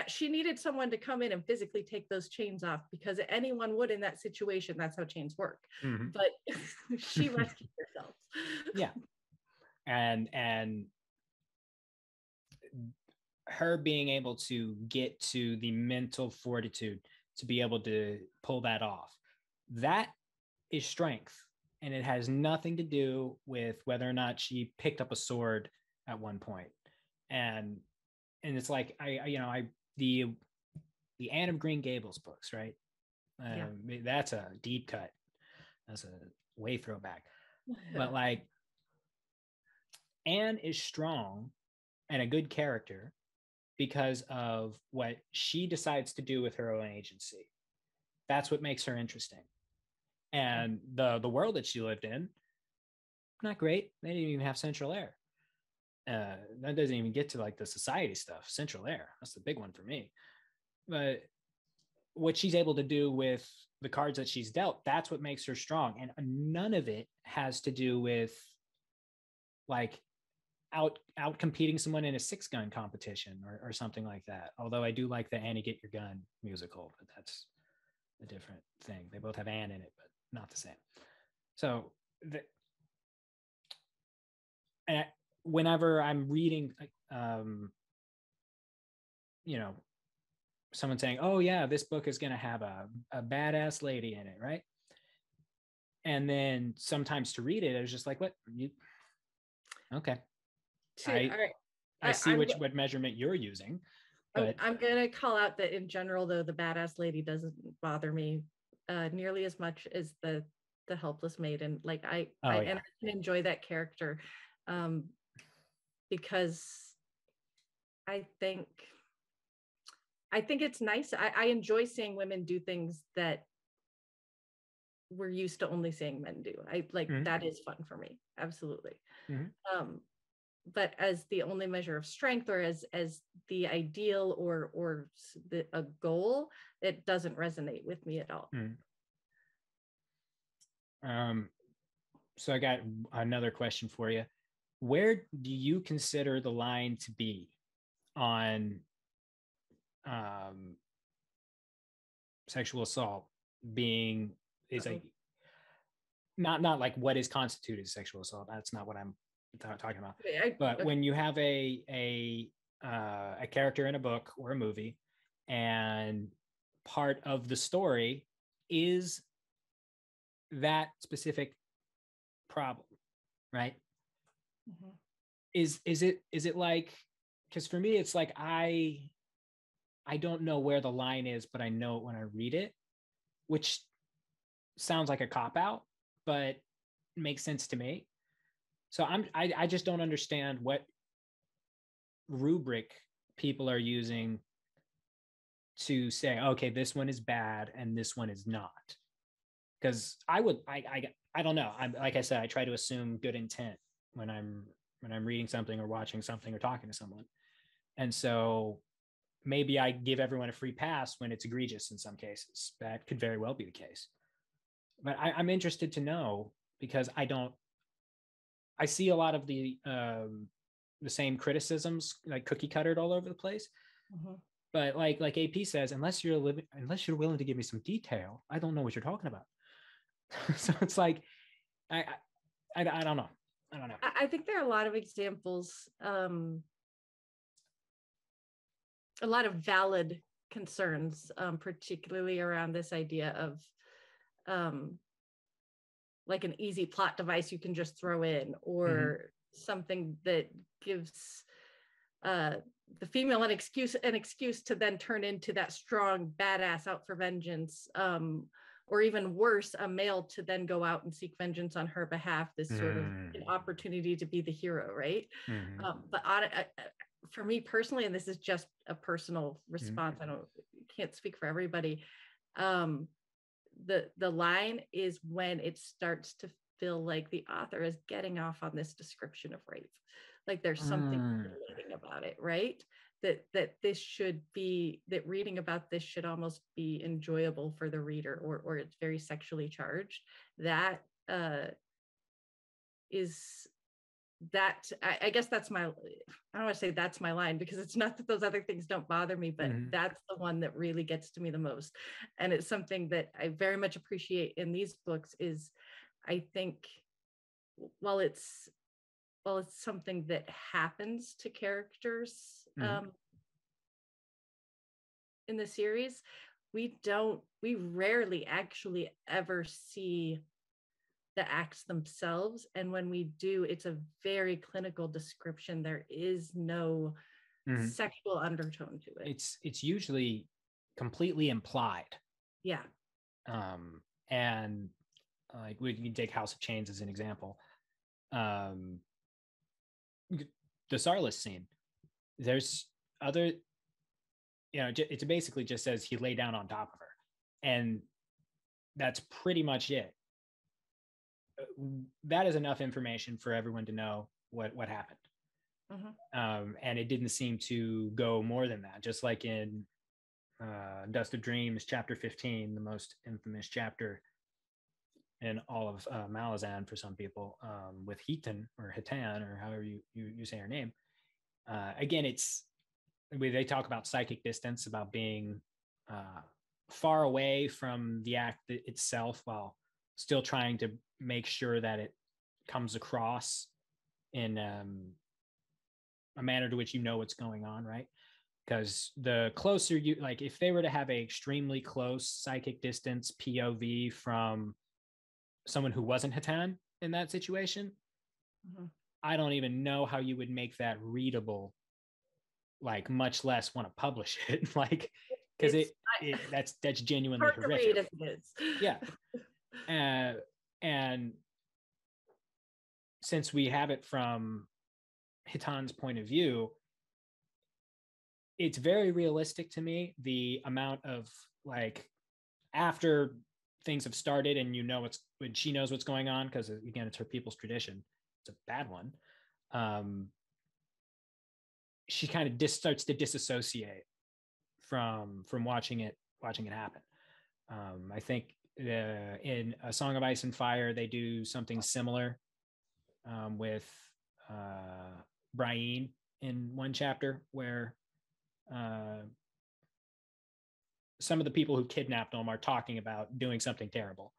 She needed someone to come in and physically take those chains off, because anyone would in that situation. That's how chains work. But she rescued herself. Yeah. And her being able to get to the mental fortitude to be able to pull that off, that is strength. And it has nothing to do with whether or not she picked up a sword at one point. And it's like, the the Anne of Green Gables books, right? That's a deep cut. That's a way throwback. But like, Anne is strong and a good character because of what she decides to do with her own agency. That's what makes her interesting. And the world that she lived in, not great. They didn't even have central air. That doesn't even get to like the society stuff. Central air, that's the big one for me. But what she's able to do with the cards that she's dealt, that's what makes her strong. And none of it has to do with like out competing someone in a 6-gun competition or something like that. Although I do like the Annie Get Your Gun musical, but that's a different thing. They both have Anne in it, but not the same. So whenever I'm reading, someone saying, oh yeah, this book is going to have a badass lady in it, right? And then sometimes to read it, I was just like, what? Okay. I see what measurement you're using. But I'm going to call out that in general, though, the badass lady doesn't bother me nearly as much as the helpless maiden. Like and I can enjoy that character because I think it's nice. I enjoy seeing women do things that we're used to only seeing men do. That is fun for me. Absolutely. But as the only measure of strength, or as the ideal or a goal, it doesn't resonate with me at all. So I got another question for you. Where do you consider the line to be on sexual assault being not like what is constituted sexual assault? That's not what I'm talking about. But when you have a character in a book or a movie, and part of the story is that specific problem, right? Is it like, because for me it's like I don't know where the line is, but I know it when I read it, which sounds like a cop-out, but makes sense to me. So I just don't understand what rubric people are using to say, okay, this one is bad and this one is not. Because I don't know. Like I said, I try to assume good intent when I'm reading something or watching something or talking to someone. And so maybe I give everyone a free pass when it's egregious in some cases. That could very well be the case. But I'm interested to know, because I see a lot of the same criticisms, like cookie cuttered all over the place. But like AP says, unless you're willing to give me some detail, I don't know what you're talking about. So it's like, I don't know. I think there are a lot of examples, a lot of valid concerns, particularly around this idea of like an easy plot device you can just throw in, or something that gives the female an excuse to then turn into that strong badass out for vengeance, or even worse, a male to then go out and seek vengeance on her behalf, this sort of an opportunity to be the hero, right? But for me personally, and this is just a personal response, I can't speak for everybody, the line is when it starts to feel like the author is getting off on this description of rape, like there's something relating about it, right? That this should be, that reading about this should almost be enjoyable for the reader, or it's very sexually charged. That is that I guess that's my, I don't want to say that's my line, because it's not that those other things don't bother me, but that's the one that really gets to me the most. And it's something that I very much appreciate in these books is, I think while it's something that happens to characters in the series, we rarely actually ever see the acts themselves. And when we do, it's a very clinical description. There is no sexual undertone to it. It's usually completely implied. Yeah. And like we can take House of Chains as an example. The Sarlis scene, there's other, it basically just says he lay down on top of her, and that's pretty much it. That is enough information for everyone to know what happened. And it didn't seem to go more than that. Just like in Dust of Dreams, chapter 15, the most infamous chapter in all of Malazan for some people, with Hitan or however you say her name. Again, they talk about psychic distance, about being far away from the act itself while still trying to make sure that it comes across in a manner to which you know what's going on, right? Because the closer you, like if they were to have a extremely close psychic distance POV from someone who wasn't Hatan in that situation, I don't even know how you would make that readable, like much less want to publish it. Like, because that's genuinely horrific. As it is. Yeah. And since we have it from Hitan's point of view, it's very realistic to me, the amount of, like, after things have started and when she knows what's going on, because again, it's her people's tradition, it's a bad one, she kind of starts to disassociate from watching it happen. I think in A Song of Ice and Fire, they do something similar with Brian in one chapter, where some of the people who kidnapped him are talking about doing something terrible.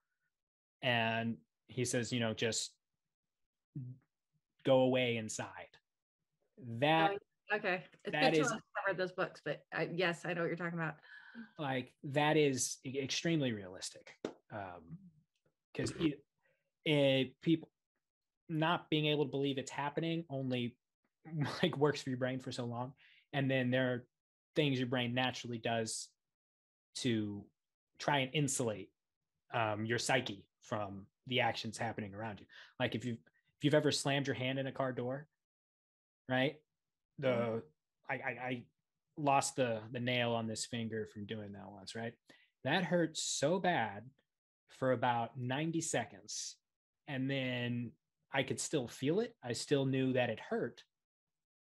And he says, just go away inside. That okay. It's that been is, too long since I read those books, but yes, I know what you're talking about. Like, that is extremely realistic. Because people not being able to believe it's happening only like works for your brain for so long. And then there are things your brain naturally does to try and insulate your psyche from the actions happening around you. Like if you've ever slammed your hand in a car door, right? I lost the nail on this finger from doing that once, right? That hurt so bad for about 90 seconds. And then I could still feel it. I still knew that it hurt,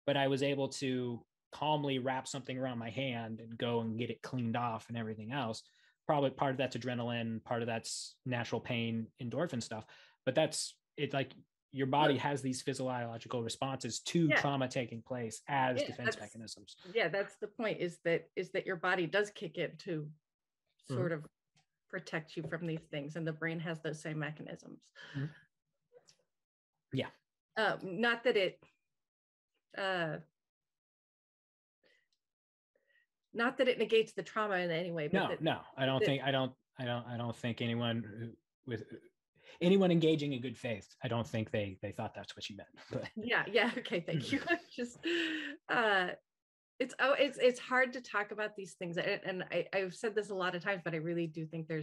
but I was able to calmly wrap something around my hand and go and get it cleaned off and everything else. Probably part of that's adrenaline, part of that's natural pain, endorphin stuff. But it's like your body has these physiological responses to trauma taking place as defense mechanisms. Yeah, that's the point, is that your body does kick in to sort of protect you from these things, and the brain has those same mechanisms. Yeah. Not that it negates the trauma in any way. But no, I don't think anyone engaging in good faith, I don't think they thought that's what you meant. But yeah, okay, thank you. Just it's hard to talk about these things, and I've said this a lot of times, but I really do think I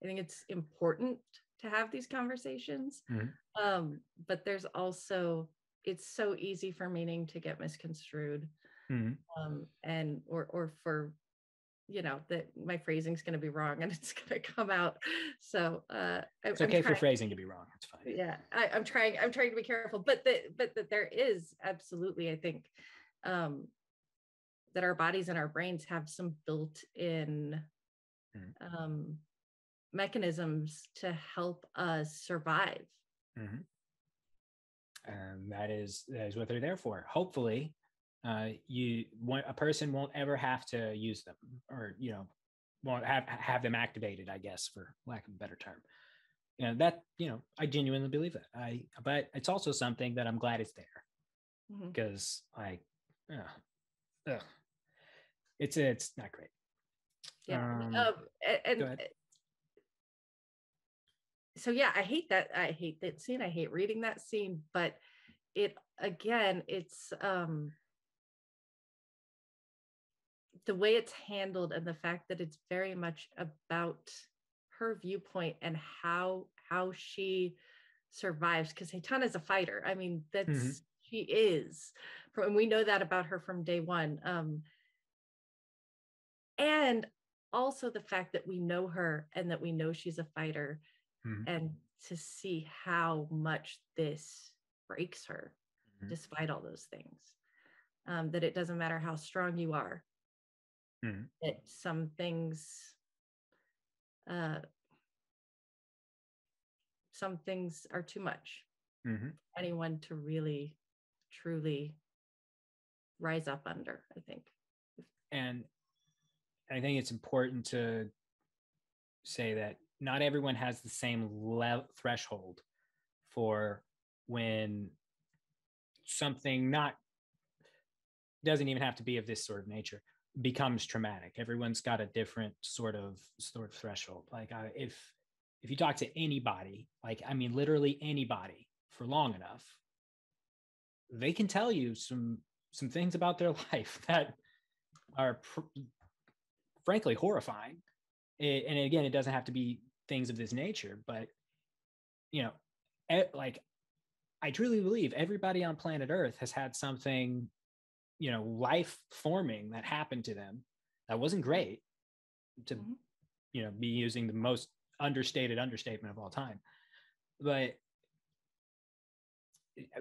think it's important to have these conversations. But there's also, it's so easy for meaning to get misconstrued. And or for that my phrasing's going to be wrong and it's going to come out. So it's okay for phrasing to be wrong. It's fine. Yeah, I'm trying to be careful, but that there is absolutely, I think, that our bodies and our brains have some built-in mechanisms to help us survive. And that is what they're there for. Hopefully, a person won't ever have to use them, or won't have them activated, I guess, for lack of a better term. I genuinely believe that. But it's also something that I'm glad it's there, because it's not great. Yeah. So yeah, I hate that scene. I hate reading that scene, but it's the way it's handled and the fact that it's very much about her viewpoint and how she survives, because Haitana is a fighter. I mean, that's she is, and we know that about her from day one. And also the fact that we know her and that we know she's a fighter, and to see how much this breaks her despite all those things, that it doesn't matter how strong you are, that some things are too much for anyone to really truly rise up under, I think. And I think it's important to say that not everyone has the same threshold for when something doesn't even have to be of this sort of nature becomes traumatic. Everyone's got a different sort of threshold. Like if you talk to anybody, like, I mean, literally anybody for long enough, they can tell you some things about their life that are frankly horrifying. And again, it doesn't have to be things of this nature, but like, I truly believe everybody on planet Earth has had something, life forming that happened to them that wasn't great, to be using the most understated understatement of all time. But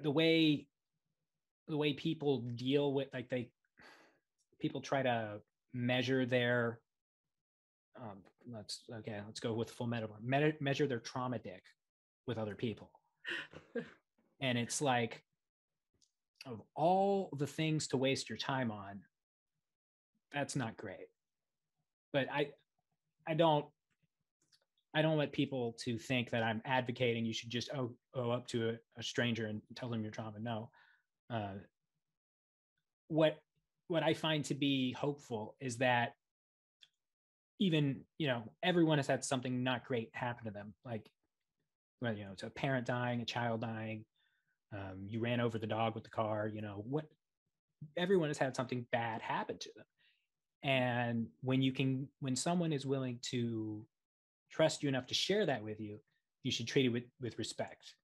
the way people deal with, like, people try to measure their let's go with full metaphor, measure their trauma dick with other people. And it's like, of all the things to waste your time on, that's not great. But I don't let people to think that I'm advocating you should just go up to a stranger and tell them your trauma. No. What I find to be hopeful is that even, everyone has had something not great happen to them. Like, well, it's a parent dying, a child dying, you ran over the dog with the car, everyone has had something bad happen to them. And when someone is willing to trust you enough to share that with you, you should treat it with respect.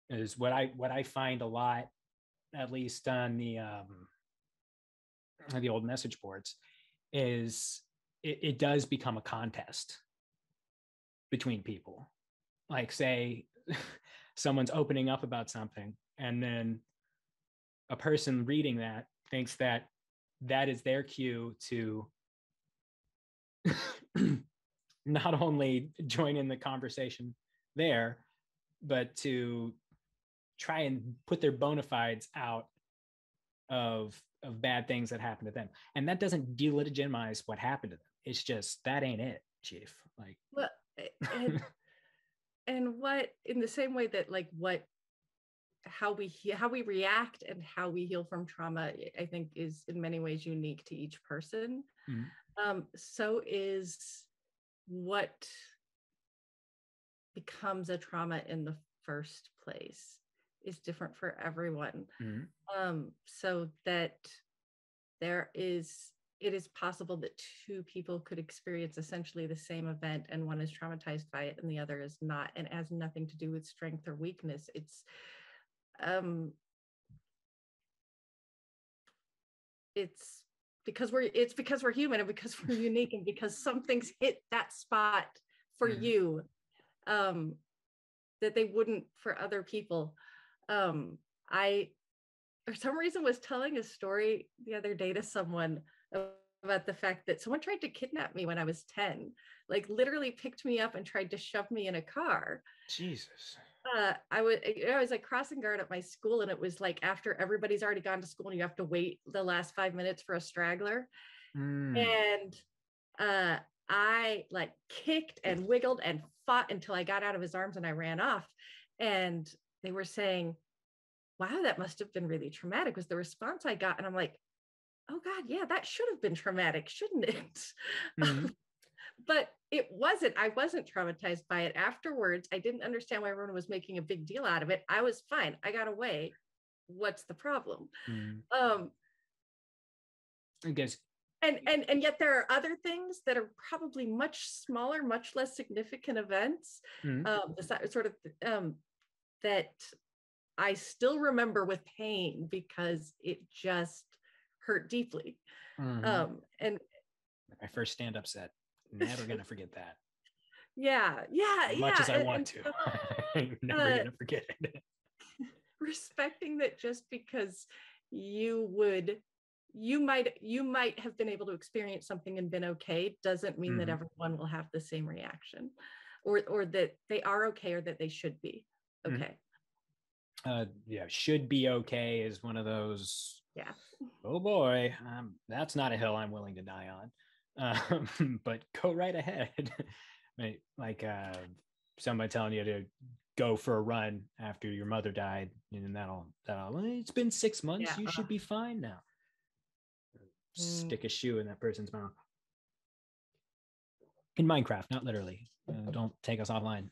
Is what I find a lot, at least on the old message boards, is it does become a contest between people. Like, say someone's opening up about something, and then a person reading that thinks that is their cue to not only join in the conversation there, but to try and put their bona fides out of bad things that happen to them. And that doesn't delegitimize what happened to them. It's just, that ain't it, Chief. Like, well, and what, in the same way that, like, how we react and how we heal from trauma, I think, is in many ways unique to each person. So is what becomes a trauma in the first place is different for everyone. So that it is possible that two people could experience essentially the same event, and one is traumatized by it and the other is not, and it has nothing to do with strength or weakness. It's because we're human, and because we're unique, and because some things hit that spot for you that they wouldn't for other people. I, for some reason, was telling a story the other day to someone about the fact that someone tried to kidnap me when I was 10, like literally picked me up and tried to shove me in a car. Jesus. I was like crossing guard at my school, and it was like after everybody's already gone to school and you have to wait the last 5 minutes for a straggler. And I like kicked and wiggled and fought until I got out of his arms and I ran off. And they were saying, wow, that must have been really traumatic, was the response I got. And I'm like, oh God, yeah, that should have been traumatic, shouldn't it? But it wasn't. I wasn't traumatized by it. Afterwards, I didn't understand why everyone was making a big deal out of it. I was fine. I got away. What's the problem? I guess And yet there are other things that are probably much smaller, much less significant events, that I still remember with pain because it just hurt deeply. And my first stand-up set, never gonna forget that. As much as I want to. I'm never gonna forget it. Respecting that just because you might have been able to experience something and been okay doesn't mean that everyone will have the same reaction, or that they are okay, or that they should be okay. Should be okay is one of those. Yeah. Oh boy, that's not a hill I'm willing to die on. But go right ahead. Like somebody telling you to go for a run after your mother died, and that'll it's been 6 months. You should be fine now. Stick a shoe in that person's mouth. In Minecraft, not literally. Don't take us offline.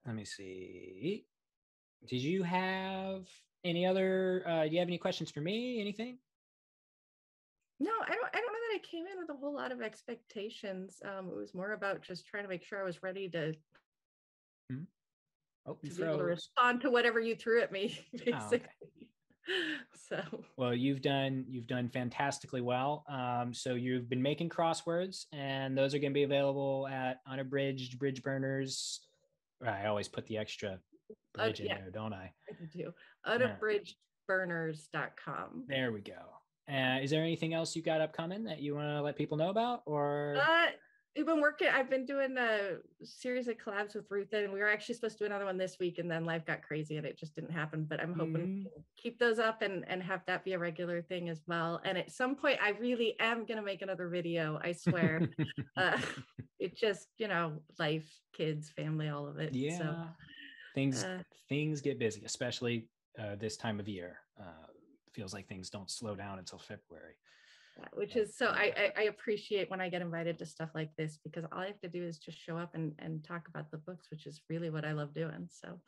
Let me see. Did you have any other? Do you have any questions for me? Anything? No, I don't know that I came in with a whole lot of expectations. It was more about just trying to make sure I was ready to be able to respond to whatever you threw at me, basically. So well, you've done fantastically well. So you've been making crosswords, and those are going to be available at Unabridged Bridge Burners. I always put the extra bridge in there, don't I? I do. Unabridgedburners.com. There we go. Is there anything else you got upcoming that you want to let people know about? Or I've been doing a series of collabs with Ruth, and we were actually supposed to do another one this week, and then life got crazy and it just didn't happen. But I'm hoping to keep those up and have that be a regular thing as well. And at some point, I really am going to make another video, I swear. It just, life, kids, family, all of it. Yeah. So, things get busy, especially this time of year. Feels like things don't slow down until February. Which is so I appreciate when I get invited to stuff like this, because all I have to do is just show up and talk about the books, which is really what I love doing. So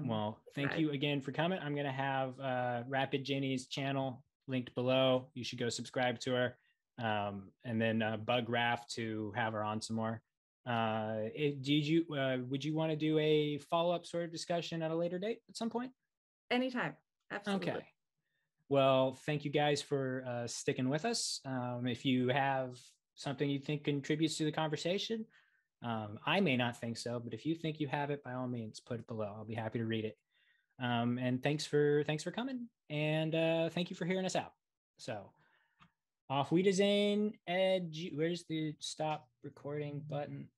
well, thank you again for coming. I'm going to have Rapid Jenny's channel linked below. You should go subscribe to her, and then bug Raph to have her on some more. Would you want to do a follow-up sort of discussion at a later date at some point? Anytime. Absolutely. Okay. Well, thank you guys for sticking with us. If you have something you think contributes to the conversation, I may not think so, but if you think you have it, by all means, put it below. I'll be happy to read it. And thanks for coming, and thank you for hearing us out. So, auf Wiedersehen, Ed. Where's the stop recording button?